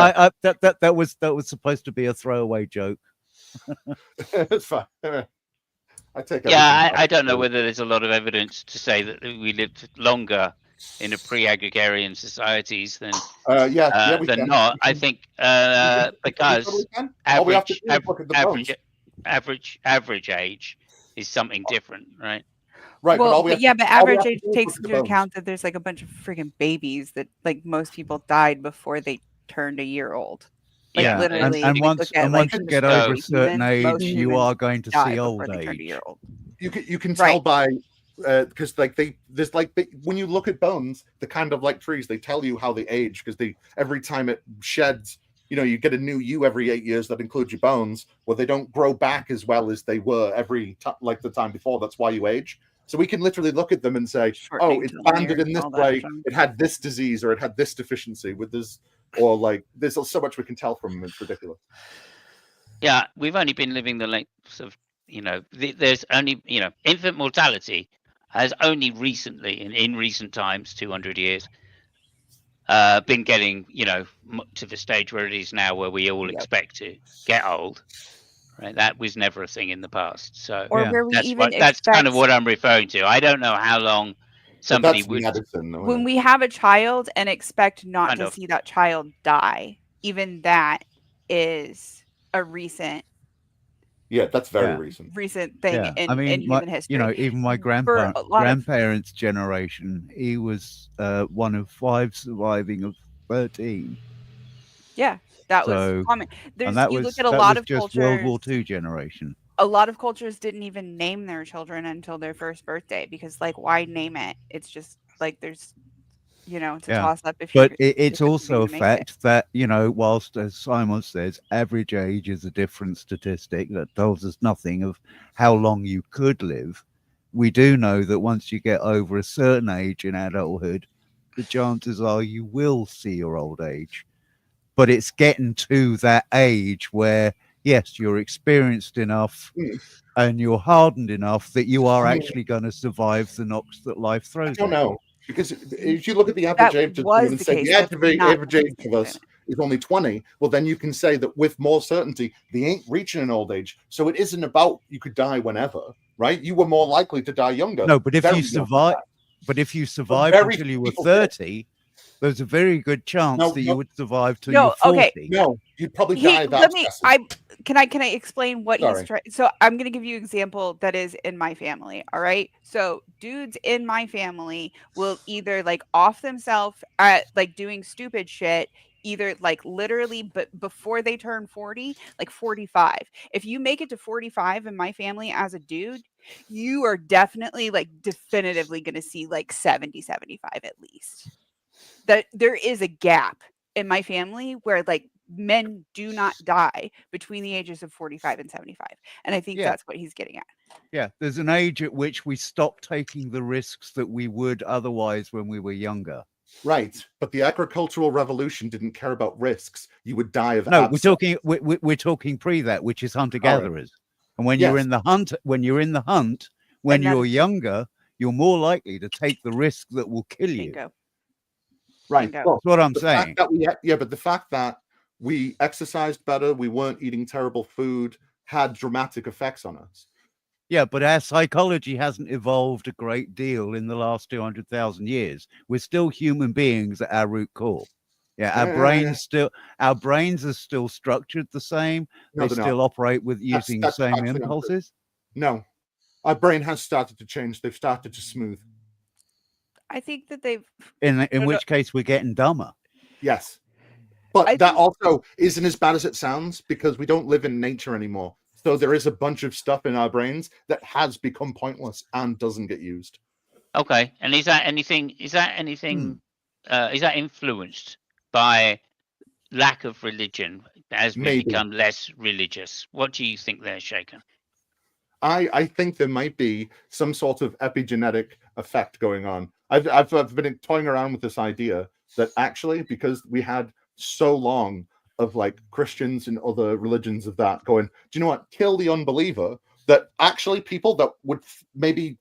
that was supposed to be a throwaway joke. It's fine. I take. Yeah, I don't know whether there's a lot of evidence to say that we lived longer in a pre-agrarian societies than than not. I think because average age is something different, right? Right. Well, but average age takes into account that there's like a bunch of freaking babies that like most people died before they turned a year old. Like, yeah, literally, and once you get over a certain age, you are going to see old age. You can tell by because when you look at bones, the kind of like trees, they tell you how they age because every time it sheds, you get a new you every 8 years that includes your bones. Well, they don't grow back as well as they were like the time before. That's why you age. So we can literally look at them and say, oh, it's banded in this way. It had this disease or it had this deficiency with this. Or like, there's so much we can tell from them. It's ridiculous. Yeah, we've only been living the lengths of, there's only, infant mortality has only recently, in recent times, 200 years, been getting, to the stage where it is now, where we all expect to get old. Right, that was never a thing in the past. So that's kind of what I'm referring to. I don't know how long somebody would. When we have a child and expect not to see that child die, even that is a recent Yeah, that's very Yeah. recent. recent thing Yeah, I in mean, human history. even my For a lot of grandparents' generation, he was one of 5 surviving of 13. yeah, that So, was common. and There's that you was look at a that lot was of just World War cultures. II generation. A lot of cultures didn't even name their children until their first birthday because, like, why name it? It's just like there's, it's a Yeah, toss up if but you're it's also a gonna make it. fact that whilst as Simon says, average age is a different statistic that tells us nothing of how long you could live. We do know that once you get over a certain age in adulthood, the chances are you will see your old age. But it's getting to that age where, yes, you're experienced enough and you're hardened enough that you are actually going to survive the knocks that life I throws don't at you. know. Because if you look at the average age of someone and say the average age of us is only 20, well, then you can say that with more certainty, they ain't reaching an old age. So it isn't about you could die whenever, right? You were more likely to die younger. No, but if Very you young. survived very until you were people did. 30, there's a very good chance that you would survive till No, you're 40. okay. No, you'd probably He, die of let me. abscesses. Can I explain what Sorry. he's trying? So I'm going to give you an example that is in my family. All right. So dudes in my family will either like off themselves at like doing stupid shit, either like literally, but before they turn 40, like 45. If you make it to 45 in my family as a dude, you are definitely like definitively going to see like 70, 75 at least. That there is a gap in my family where like men do not die between the ages of 45 and 75. And I think Yeah. that's what he's getting at. Yeah, there's an age at which we stop taking the risks that we would otherwise when we were younger. Right, but the agricultural revolution didn't care about risks. You would die of No, abscess. we're talking pre that, which is hunter gatherers. And when you're Yes. in the hunt, when you're then- younger, you're more likely to take the risk that will kill you. Bingo. Right. Bingo. Well, That's what I'm the saying. fact that but the fact that we exercised better, we weren't eating terrible food, had dramatic effects on us. Yeah, but our psychology hasn't evolved a great deal in the last 200,000 years. We're still human beings at our root core. Yeah, our brains are still structured the same. No, They they're still not. operate with using the That's same actually not true. impulses. No, our brain has started to change. They've started to smooth. I think that they've In which case, we're getting dumber. Yes, but I that think- also isn't as bad as it sounds because we don't live in nature anymore. So there is a bunch of stuff in our brains that has become pointless and doesn't get used. Okay, and is that anything? Is that influenced by lack of religion as we Maybe. become less religious? What do you think there, Shaken? I think there might be some sort of epigenetic effect going on. I've been toying around with this idea that actually, because we had so long of like Christians and other religions of that going, do you know what? Kill the unbeliever. That actually people that would maybe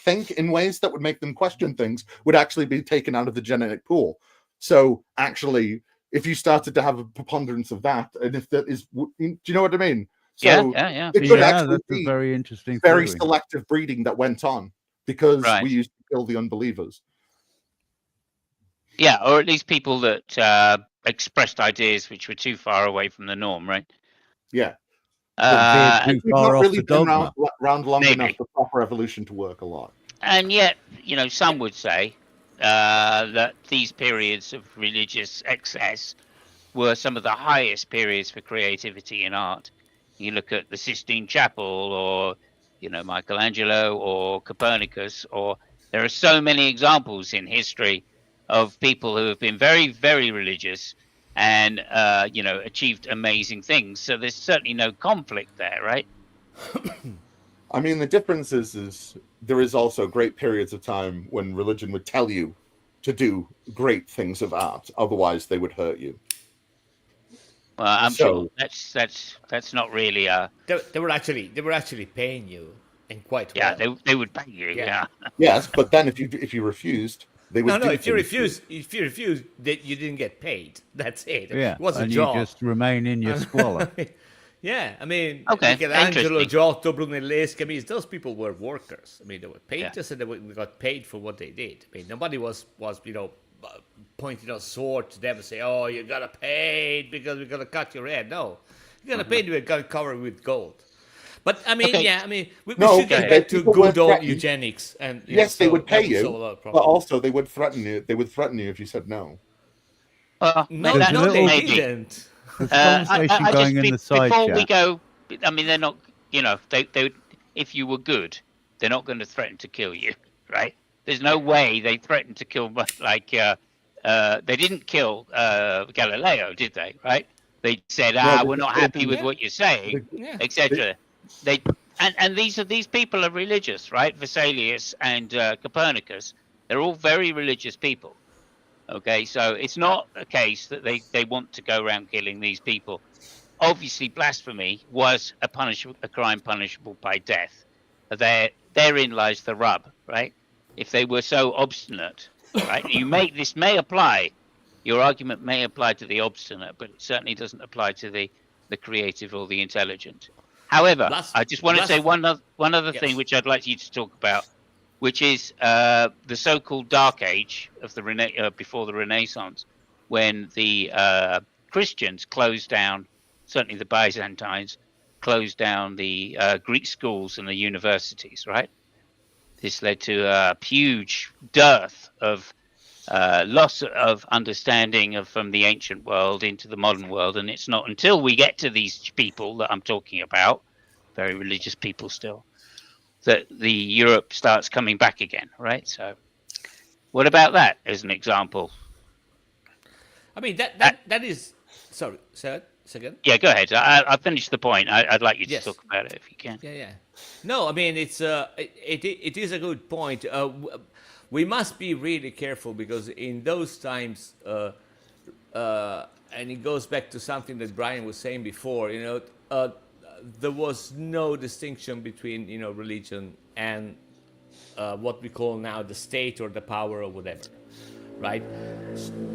think in ways that would make them question things would actually be taken out of the genetic pool. So actually, if you started to have a preponderance of that, and if that is, do you know what I mean? So Yeah. it could Yeah, actually that's be a very interesting very theory. selective breeding that went on because Right. we used to kill the unbelievers. Yeah, or at least people that expressed ideas which were too far away from the norm, right? Yeah. That veered too We've far not off really the been dogma. around long Maybe. enough for proper evolution to work a lot. And yet, some would say that these periods of religious excess were some of the highest periods for creativity in art. You look at the Sistine Chapel or, Michelangelo or Copernicus, or there are so many examples in history of people who have been very, very religious and, achieved amazing things. So there's certainly no conflict there, right? I mean, the difference is there is also great periods of time when religion would tell you to do great things of art, otherwise they would hurt you. Well, I'm So- sure that's not really They were actually paying you, and quite well. yeah, they would pay you, yeah. Yes, but then if you refused, they would. No, do if you things to refuse, that you didn't get paid. That's it. Yeah, It was a and job. you just remain in your squalor. Yeah, I mean, Okay, Michelangelo, interesting. Giotto, Brunelleschi, I mean, those people were workers. I mean, they were painters and they got paid for what they did. I mean, nobody was pointing a sword to them and say, oh, you got to pay because we're going to cut your head. No, you got to pay, you got to cover it with gold. But I mean, Okay. yeah, I mean, we No, should get okay, back to people good were old threatened. eugenics, and Yes, they would pay that would solve you, a lot of but problems. also they would threaten you. They would threaten you if you said no. Well, No, There's a no, they little- didn't. There's I conversation just going in the side before chat. we go. I mean, they're not. They would, if you were good, they're not going to threaten to kill you, right? There's no way they threatened to kill they didn't kill Galileo, did they? Right? They said, we're not happy with what you're saying, Yeah. etc. And these people are religious, right? Vesalius and Copernicus, they're all very religious people. Okay, so it's not a case that they want to go around killing these people. Obviously, blasphemy was a crime punishable by death. Therein lies the rub, right? If they were so obstinate, right? This may apply. Your argument may apply to the obstinate, but it certainly doesn't apply to the creative or the intelligent. However, I just want to say one other thing which I'd like you to talk about, which is the so-called Dark Age of the before the Renaissance, when the Christians closed down, certainly the Byzantines, closed down the Greek schools and the universities, right? This led to a huge dearth of loss of understanding from the ancient world into the modern world. And it's not until we get to these people that I'm talking about, very religious people still, that the Europe starts coming back again, right? So what about that as an example? I mean, that is... Sorry, second. Yeah, go ahead. I finished the point. I'd like you to Yes. talk about it if you can. Yeah. No, I mean, it is a good point. We must be really careful because in those times, and it goes back to something that Brian was saying before, there was no distinction between, religion and what we call now the state or the power or whatever, right?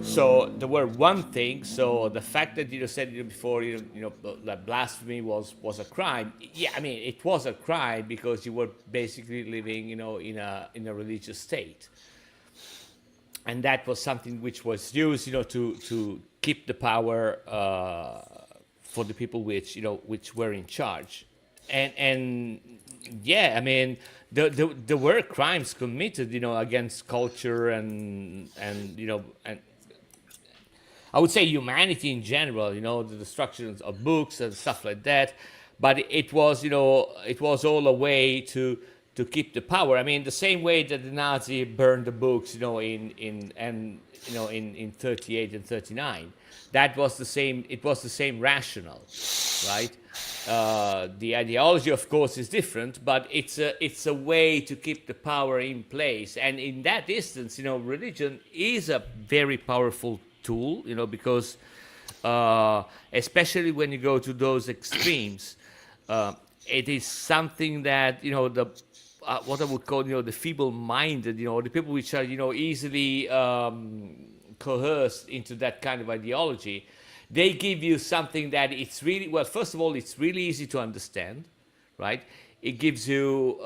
So there were one thing. So the fact that you said before, that blasphemy was a crime. Yeah, I mean, it was a crime because you were basically living, in a religious state, and that was something which was used, to keep the power for the people which were in charge, and yeah, I mean, there were crimes committed, against culture and I would say humanity in general, the destruction of books and stuff like that. But it was, it was all a way to keep the power. I mean, the same way that the Nazi burned the books, in 38 and 39. That was the same. It was the same rationale, right? The ideology, of course, is different, but it's a way to keep the power in place. And in that instance, religion is a very powerful tool, because especially when you go to those extremes, it is something that what I would call the feeble-minded, the people which are easily coerced into that kind of ideology. They give you something that it's really, well, first of all, it's really easy to understand, right? It gives you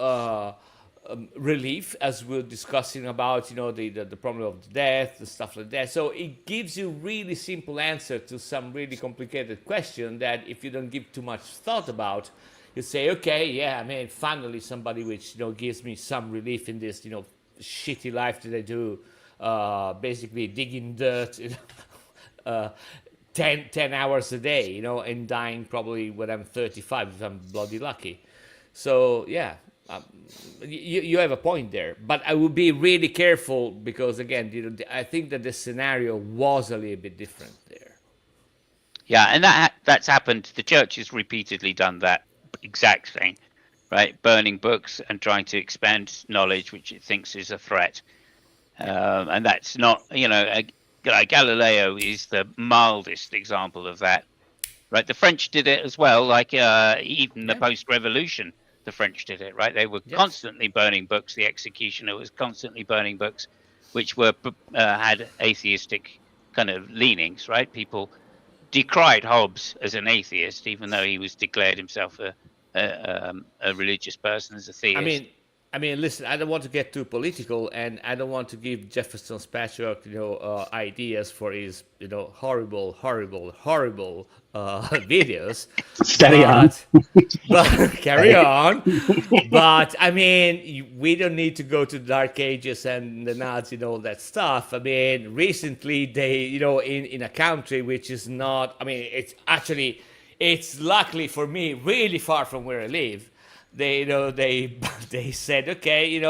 relief, as we're discussing about, the problem of death, the stuff like that. So it gives you really simple answer to some really complicated question that if you don't give too much thought about, you say, okay, yeah, I mean, finally somebody which, gives me some relief in this, shitty life that I do, basically digging dirt, 10 hours a day, and dying probably when I'm 35 if I'm bloody lucky. So, yeah, you have a point there. But I would be really careful because, again, I think that the scenario was a little bit different there. Yeah, and that's happened. The church has repeatedly done that exact thing, right? Burning books and trying to expand knowledge, which it thinks is a threat. And that's not, Galileo is the mildest example of that, right? The French did it as well, even the post-revolution, the French did it, right? They were constantly burning books. The executioner was constantly burning books, which were had atheistic kind of leanings, right? People decried Hobbes as an atheist, even though he was declared himself a religious person, as a theist. I mean, I mean, listen, I don't want to get too political, and I don't want to give Jefferson's patriarch, ideas for his, horrible videos. Steady on. But carry on. But I mean, we don't need to go to the Dark Ages and the Nazis and all that stuff. I mean, recently they, in a country which is not, I mean, it's luckily for me really far from where I live. They they said, okay,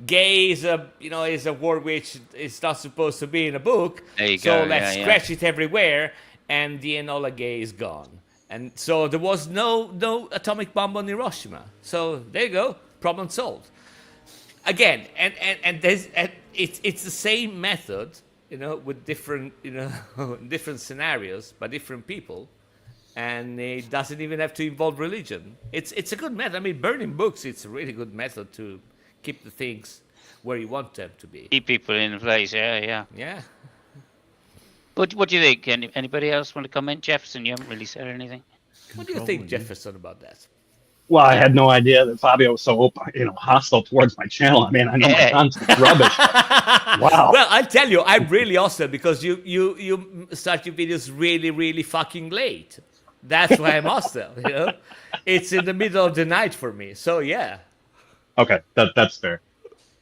gay is a word which is not supposed to be in a book. There you so go. let's scratch it everywhere, and the Enola Gay is gone. And so there was no atomic bomb on Hiroshima. So there you go, problem solved. Again, and it's the same method, with different different scenarios by different people. And it doesn't even have to involve religion. It's a good method. I mean, burning books, it's a really good method to keep the things where you want them to be. Keep people in place, yeah. Yeah. What do you think? Anybody else want to comment? Jefferson, you haven't really said anything. What do you think, Jefferson, about that? Well, I had no idea that Fabio was so hostile towards my channel. I mean, I know my content's rubbish. Wow. Well, I tell you, I'm really awesome because you start your videos really, really fucking late. That's why I'm hostile. It's in the middle of the night for me. So yeah. Okay, that's fair.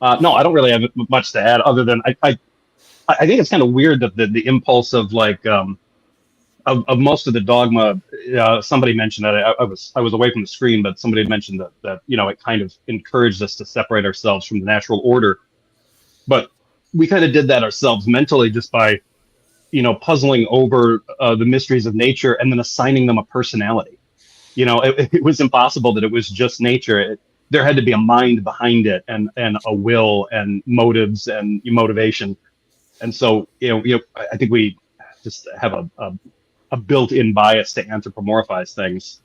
No, I don't really have much to add other than I think it's kind of weird that the impulse of of most of the dogma. Somebody mentioned that I was away from the screen, but somebody had mentioned that it kind of encouraged us to separate ourselves from the natural order. But we kind of did that ourselves mentally just by puzzling over the mysteries of nature and then assigning them a personality. It was impossible that it was just nature. There had to be a mind behind it and a will and motives and motivation. And so, I think we just have a built-in bias to anthropomorphize things.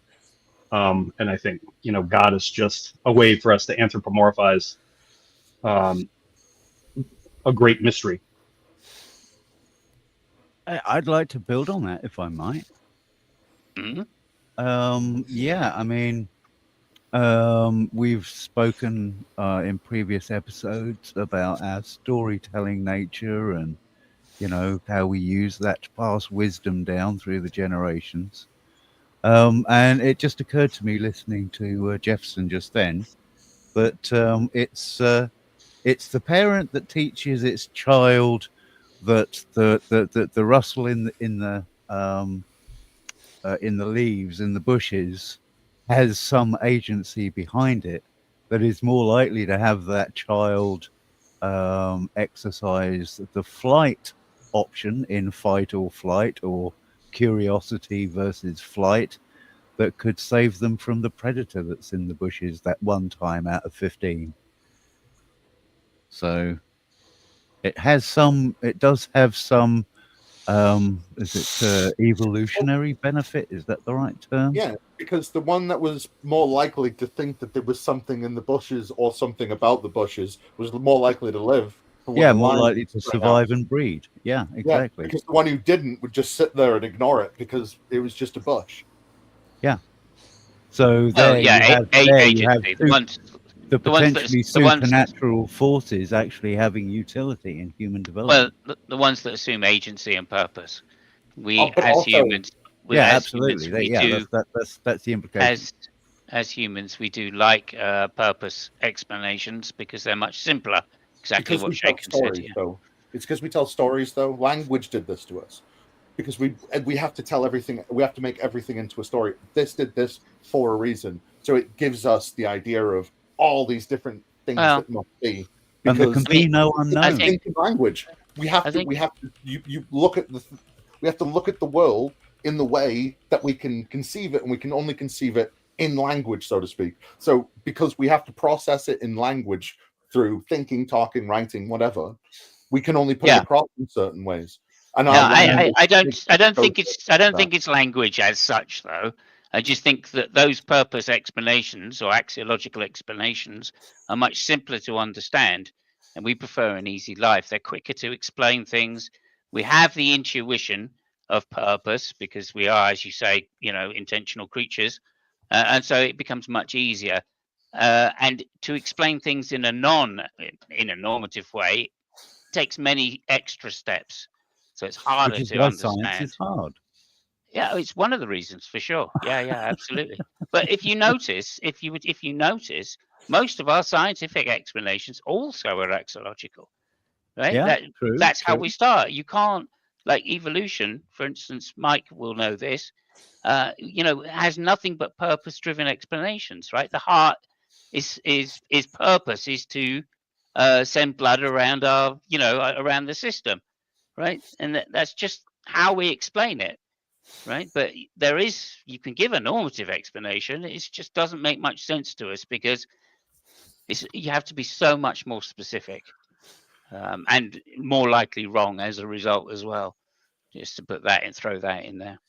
And I think, God is just a way for us to anthropomorphize a great mystery. I'd like to build on that, if I might. Yeah, I mean, we've spoken in previous episodes about our storytelling nature and, how we use that to pass wisdom down through the generations. And it just occurred to me listening to Jefferson just then that it's the parent that teaches its child that the rustle in the leaves in the bushes has some agency behind it that is more likely to have that child exercise the flight option in fight or flight, or curiosity versus flight, that could save them from the predator that's in the bushes that one time out of 15. So it does have some evolutionary benefit? Is that the right term? Yeah, because the one that was more likely to think that there was something in the bushes or something about the bushes was more likely to live. Yeah, more likely to survive and breed. Yeah, exactly. Yeah, because the one who didn't would just sit there and ignore it because it was just a bush. Yeah. So there you have the potentially supernatural forces actually having utility in human development. Well, the ones that assume agency and purpose. Humans, absolutely. That's the implication. As humans, we do like purpose explanations because they're much simpler. Exactly what Shaken said. It's because we tell stories, though. Language did this to us because we have to tell everything. We have to make everything into a story. This did this for a reason, so it gives us the idea of all these different things that must be. And there can be no unknown. In language, we have to look at the world in the way that we can conceive it, and we can only conceive it in language, so to speak. So because we have to process it in language through thinking, talking, writing, whatever, we can only put it across in certain ways. And I don't think it's language as such, though. I just think that those purpose explanations or axiological explanations are much simpler to understand, and we prefer an easy life. They're quicker to explain things. We have the intuition of purpose because we are, as you say, intentional creatures, and so it becomes much easier. and to explain things in a normative way takes many extra steps, so it's harder Which is to why understand. science is hard. Yeah, it's one of the reasons for sure. Yeah, absolutely. But if you notice, most of our scientific explanations also are axiological, right? Yeah, true, That's how true. we start. You can't, like evolution, for instance. Mike will know this. Has nothing but purpose-driven explanations, right? The heart is purpose is to send blood around around the system, right? And that's just how we explain it. Right, but you can give a normative explanation. It just doesn't make much sense to us because you have to be so much more specific, and more likely wrong as a result as well. Just to put that and throw that in there,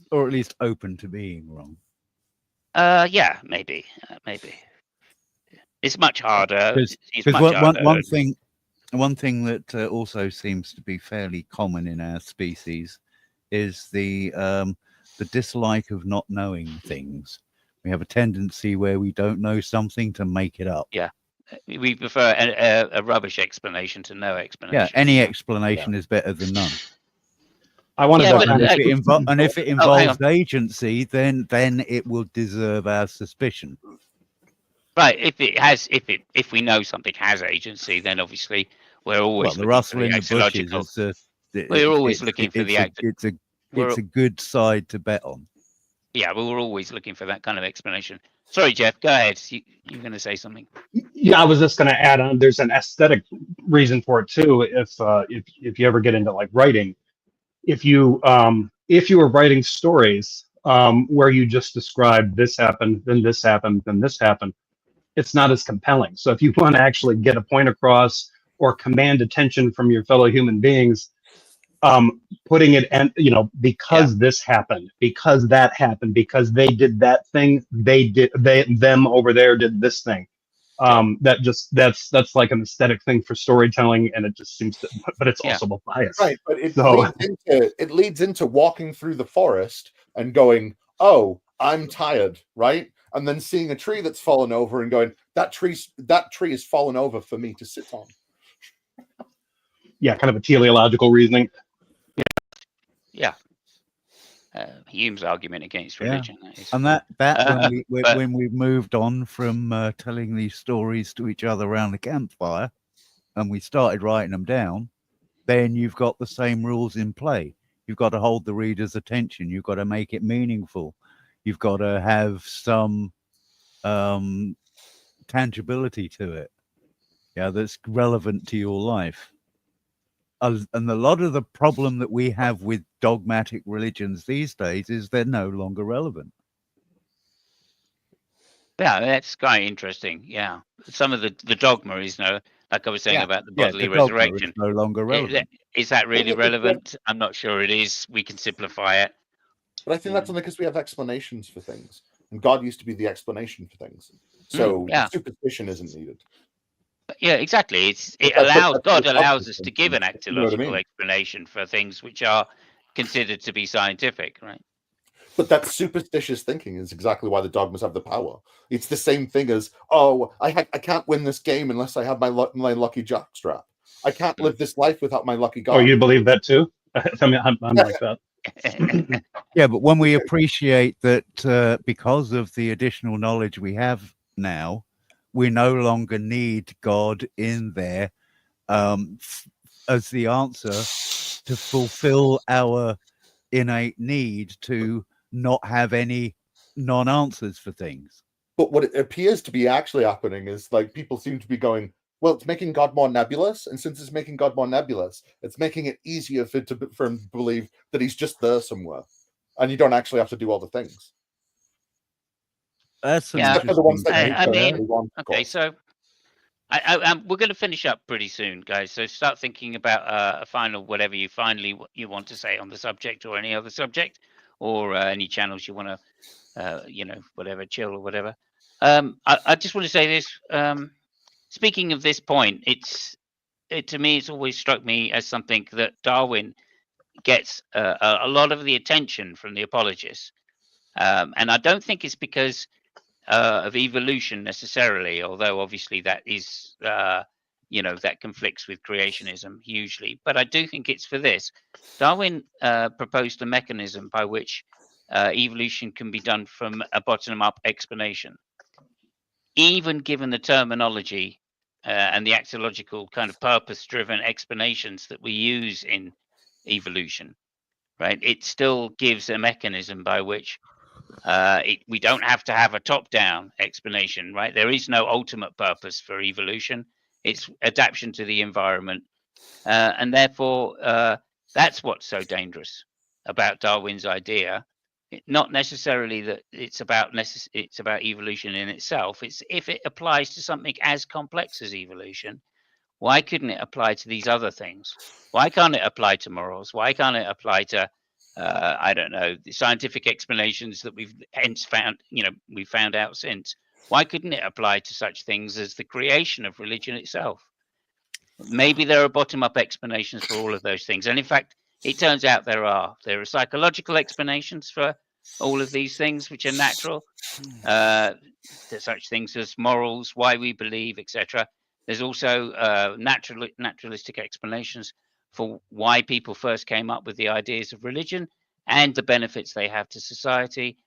or at least open to being wrong. Yeah, maybe. It's much harder. Because one thing that also seems to be fairly common in our species is the dislike of not knowing things. We have a tendency where we don't know something to make it up. Yeah, we prefer a rubbish explanation to no explanation. Yeah, any explanation is better than none. I wanted and if it involves agency, then it will deserve our suspicion. Right. If we know something has agency, then obviously we're always the rustle in the bushes. We're always looking for the it's a good side to bet on. Yeah, but we're always looking for that kind of explanation. Sorry, Jeff. Go ahead. You're going to say something. Yeah, I was just going to add on. There's an aesthetic reason for it too. If you ever get into like writing, if you were writing stories where you just describe this happened, then this happened, then this happened, it's not as compelling. So if you want to actually get a point across or command attention from your fellow human beings, putting it and because this happened, because that happened, because they did that thing, them over there did this thing. That's like an aesthetic thing for storytelling, and it just seems to, but it's also a bias. Right, but it leads into walking through the forest and going, "Oh, I'm tired," right? And then seeing a tree that's fallen over and going, that tree is fallen over for me to sit on. Yeah, kind of a teleological reasoning. Yeah. Hume's argument against religion. And when we've moved on from telling these stories to each other around the campfire, and we started writing them down, then you've got the same rules in play. You've got to hold the reader's attention. You've got to make it meaningful. You've got to have some tangibility to it, that's relevant to your life. And a lot of the problem that we have with dogmatic religions these days is they're no longer relevant. Yeah, that's quite interesting. Yeah, some of the dogma is like I was saying about the bodily resurrection, is no longer relevant. Is that really relevant? I'm not sure it is. We can simplify it. But I think that's only because we have explanations for things. And God used to be the explanation for things. So superstition isn't needed. Yeah, exactly. God allows us to give an axiological explanation for things which are considered to be scientific, right? But that superstitious thinking is exactly why the dogmas have the power. It's the same thing as, I can't win this game unless I have my lucky jockstrap. I can't live this life without my lucky god. Oh, you believe that too? I mean, I'm like that. Yeah, but when we appreciate that because of the additional knowledge we have now, we no longer need God in there as the answer to fulfill our innate need to not have any non-answers for things. But what it appears to be actually happening is like people seem to be going, well, it's making God more nebulous, and since it's making God more nebulous, it's making it easier for him to believe that he's just there somewhere, and you don't actually have to do all the things. That's okay. So we're going to finish up pretty soon, guys. So start thinking about a final whatever you want to say on the subject or any other subject, or any channels you want to, whatever, chill or whatever. I just want to say this. Speaking of this point, to me, it's always struck me as something that Darwin gets a lot of the attention from the apologists, And I don't think it's because of evolution necessarily, although obviously that is, that conflicts with creationism hugely. But I do think it's for this. Darwin proposed a mechanism by which evolution can be done from a bottom-up explanation. Even given the terminology and the axiological kind of purpose-driven explanations that we use in evolution, right? It still gives a mechanism by which we don't have to have a top-down explanation, right? There is no ultimate purpose for evolution. It's adaptation to the environment. And therefore, that's what's so dangerous about Darwin's idea. Not necessarily that it's about evolution in itself. It's if it applies to something as complex as evolution, why couldn't it apply to these other things? Why can't it apply to morals? Why can't it apply to I don't know, the scientific explanations that we've hence found, we found out since? Why couldn't it apply to such things as the creation of religion itself? Maybe there are bottom-up explanations for all of those things, and in fact, it turns out there are psychological explanations for all of these things which are natural. There's such things as morals, why we believe, etc. There's also naturalistic explanations for why people first came up with the ideas of religion and the benefits they have to society.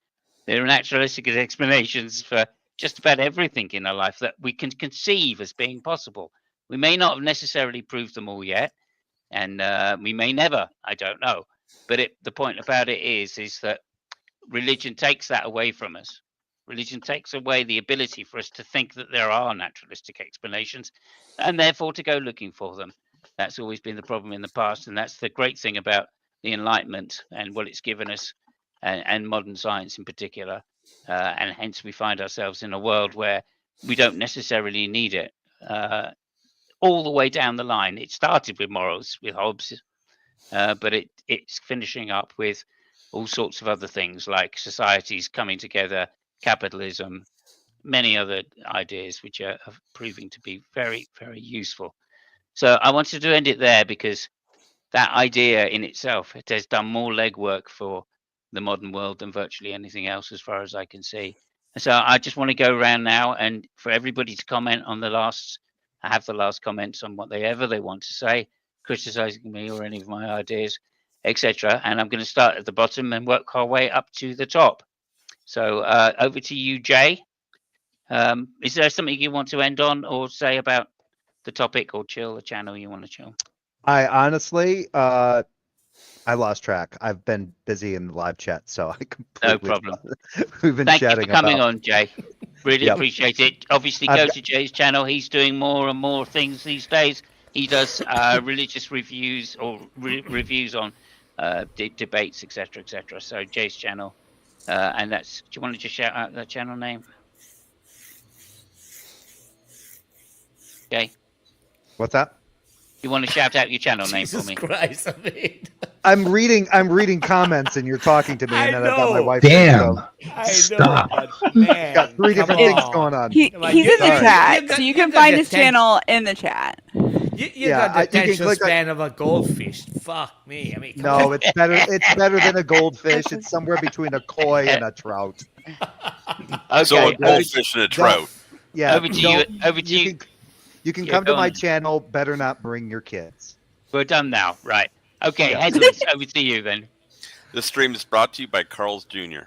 There are naturalistic explanations for just about everything in our life that we can conceive as being possible. We may not have necessarily proved them all yet, and we may never, I don't know. But the point about it is that religion takes that away from us. Religion takes away the ability for us to think that there are naturalistic explanations, and therefore to go looking for them. That's always been the problem in the past, and that's the great thing about the Enlightenment and what it's given us, and modern science in particular. And hence we find ourselves in a world where we don't necessarily need it. All the way down the line, it started with morals, with Hobbes, but it's finishing up with all sorts of other things like societies coming together, capitalism, many other ideas which are proving to be very, very useful. So I wanted to end it there because that idea in itself, it has done more legwork for the modern world than virtually anything else as far as I can see. And so I just want to go around now and for everybody to comment on the last comments on whatever they want to say, criticizing me or any of my ideas, etc. And I'm going to start at the bottom and work our way up to the top. So over to you, Jay. Is there something you want to end on or say about the topic or chill the channel you want to chill? I honestly, I lost track. I've been busy in the live chat, so I completely. No problem. We've been Thank chatting you for coming about... on, Jay. Really appreciate it. Obviously, go to Jay's channel. He's doing more and more things these days. He does religious reviews or reviews on debates, etc., etc. So Jay's channel, and that's. Do you want to just shout out that channel name? Okay. What's that? You want to shout out your channel name for me? Jesus Christ, I mean. I'm reading comments, and you're talking to me, and then I've got my wife. Damn. Stop. But man, Got three different things going on. He's in the chat, so you can find his channel in the chat. You got the attention span of a goldfish. Fuck me. I mean, no, it's better. It's better than a goldfish. It's somewhere between a koi and a trout. Okay. So a goldfish and a trout. Yeah. Over to you. Over to you. You can come to my channel. Better not bring your kids. We're done now, right? Okay, Headless, over to you then. This stream is brought to you by Carl's Jr.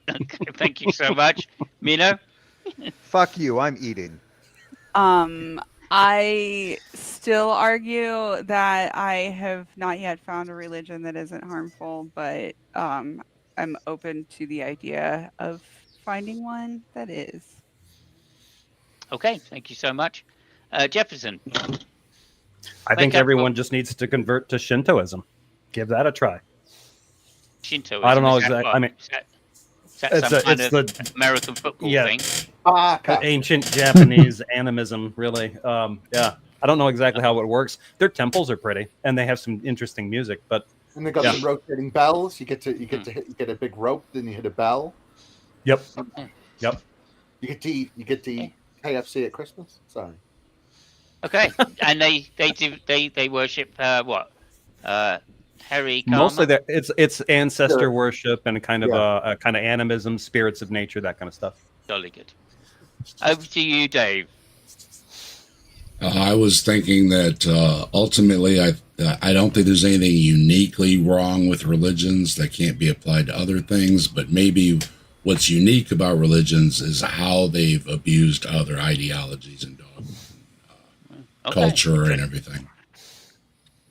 Okay, thank you so much, Mino. Fuck you. I'm eating. I still argue that I have not yet found a religion that isn't harmful, but I'm open to the idea of finding one that is. Okay, thank you so much. Jefferson. I think everyone just needs to convert to Shintoism. Give that a try. Shintoism. I don't know exactly. I mean, is that some kind of American football thing? Ancient Japanese animism, really. Yeah, I don't know exactly how it works. Their temples are pretty, and they have some interesting music. But and they got some rotating bells. You get a big rope, then you hit a bell. Yep. Yep. You get to eat KFC at Christmas. Sorry. Okay, and they worship what? Harry Mostly Karma? it's ancestor Sure. worship and kind of a kind of animism, spirits of nature, that kind of stuff. Jolly good. Over to you, Dave. I was thinking that ultimately, I don't think there's anything uniquely wrong with religions that can't be applied to other things, but maybe what's unique about religions is how they've abused other ideologies and culture and everything.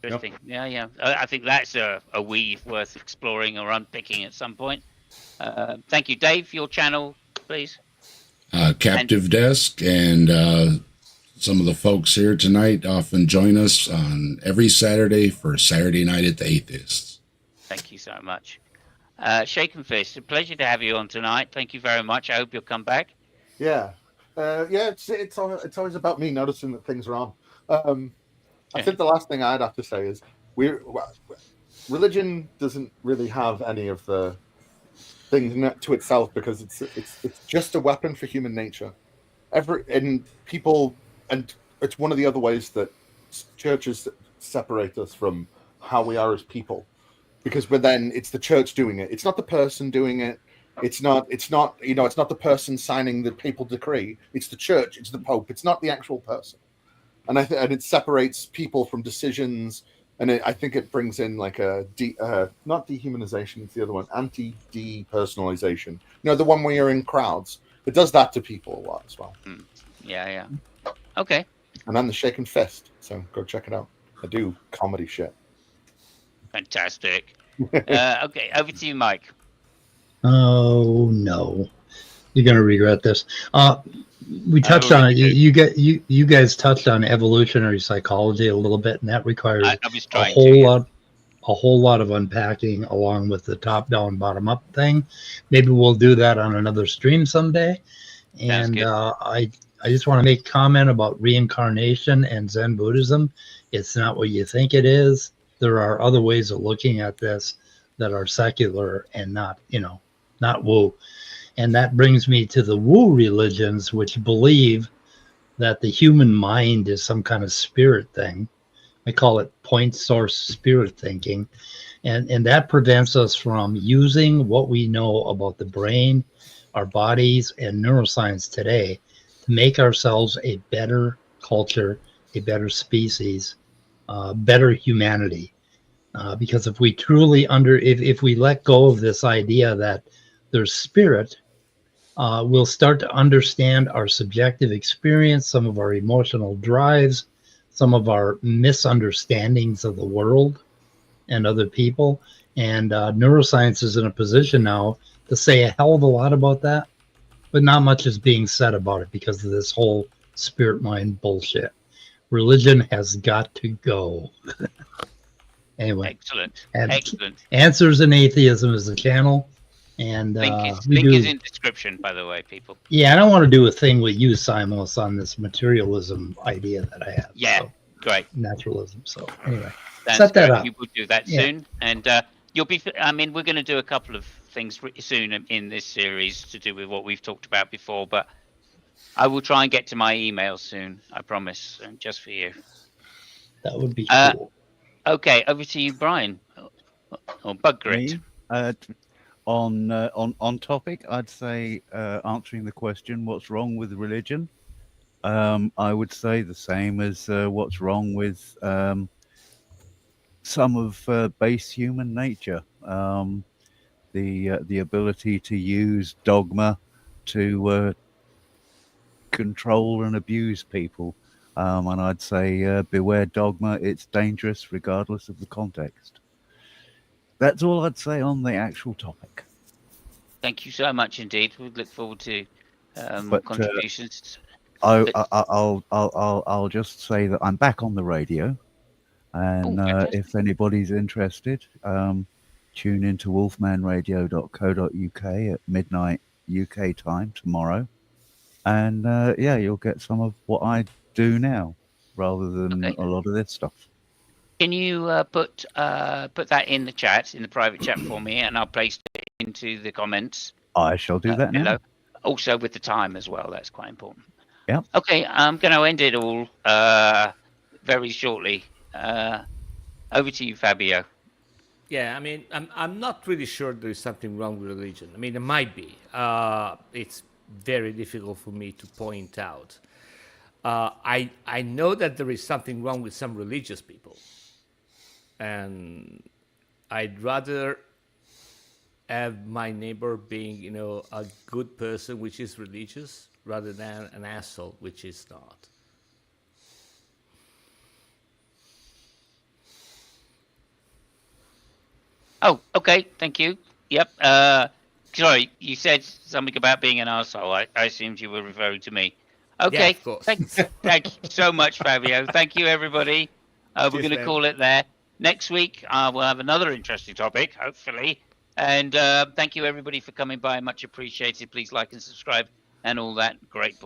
Interesting. Yep. Yeah. I think that's a weave worth exploring or unpicking at some point. Thank you, Dave. Your channel, please. Captive Desk, and some of the folks here tonight often join us on every Saturday for Saturday Night at the Atheists. Thank you so much. Shaken Fist, a pleasure to have you on tonight. Thank you very much. I hope you'll come back. Yeah. It's always about me noticing that things are on. I think the last thing I'd have to say is religion doesn't really have any of the things to itself, because it's just a weapon for human nature. And it's one of the other ways that churches separate us from how we are as people, because it's the church doing it. It's not the person doing it. It's not the person signing the papal decree. It's the church. It's the Pope. It's not the actual person. And and it separates people from decisions. And I think it brings in like not dehumanization. It's the other one, anti-depersonalization. The one where you're in crowds. It does that to people a lot as well. Yeah. Okay. And I'm the Shaken Fist, so go check it out. I do comedy shit. Fantastic. Okay, over to you, Mike. Oh no, you're gonna regret this. We touched on it. You guys touched on evolutionary psychology a little bit, and that requires a whole lot of unpacking, along with the top-down, bottom-up thing. Maybe we'll do that on another stream someday. And I just want to make a comment about reincarnation and Zen Buddhism. It's not what you think it is. There are other ways of looking at this that are secular and not woo. And that brings me to the woo religions, which believe that the human mind is some kind of spirit thing. I call it point source spirit thinking. And that prevents us from using what we know about the brain, our bodies, and neuroscience today to make ourselves a better culture, a better species, better humanity. Because if we truly if we let go of this idea that there's spirit, we'll start to understand our subjective experience, some of our emotional drives, some of our misunderstandings of the world and other people. And neuroscience is in a position now to say a hell of a lot about that, but not much is being said about it because of this whole spirit mind bullshit. Religion has got to go. Anyway. Excellent. Answers in Atheism is the channel. And link is in description, by the way, people. Yeah, I don't want to do a thing with you, Simos, on this materialism idea that I have. Yeah, so, great. Naturalism. So anyway, set that up. We will do that soon, and you'll be. I mean, we're going to do a couple of things soon in this series to do with what we've talked about before, but I will try and get to my email soon. I promise, and just for you. That would be cool. Okay, over to you, Brian, or Bug Grit. On topic, I'd say answering the question, what's wrong with religion? I would say the same as what's wrong with some of base human nature. The ability to use dogma to control and abuse people. And I'd say beware dogma, it's dangerous regardless of the context. That's all I'd say on the actual topic. Thank you so much indeed. We look forward to more contributions. I'll just say that I'm back on the radio, and if anybody's interested, tune into wolfmanradio.co.uk at midnight UK time tomorrow, and you'll get some of what I do now rather than a lot of this stuff. Can you put that in the chat, in the private chat for me, and I'll paste it into the comments. I shall do that now. Also with the time as well. That's quite important. Yeah. Okay, I'm going to end it all very shortly. Over to you, Fabio. Yeah, I mean, I'm not really sure there is something wrong with religion. I mean, there might be. It's very difficult for me to point out. I know that there is something wrong with some religious people, and I'd rather have my neighbor being, you know, a good person which is religious rather than an asshole which is not. Oh, okay. Thank you. Yep. Sorry, you said something about being an arsehole. I assumed you were referring to me. Okay. of course. Thank you so much, Fabio. Thank you, everybody. We're Cheers, going to man. call it there. Next week, we'll have another interesting topic, hopefully. And thank you, everybody, for coming by. Much appreciated. Please like and subscribe and all that great.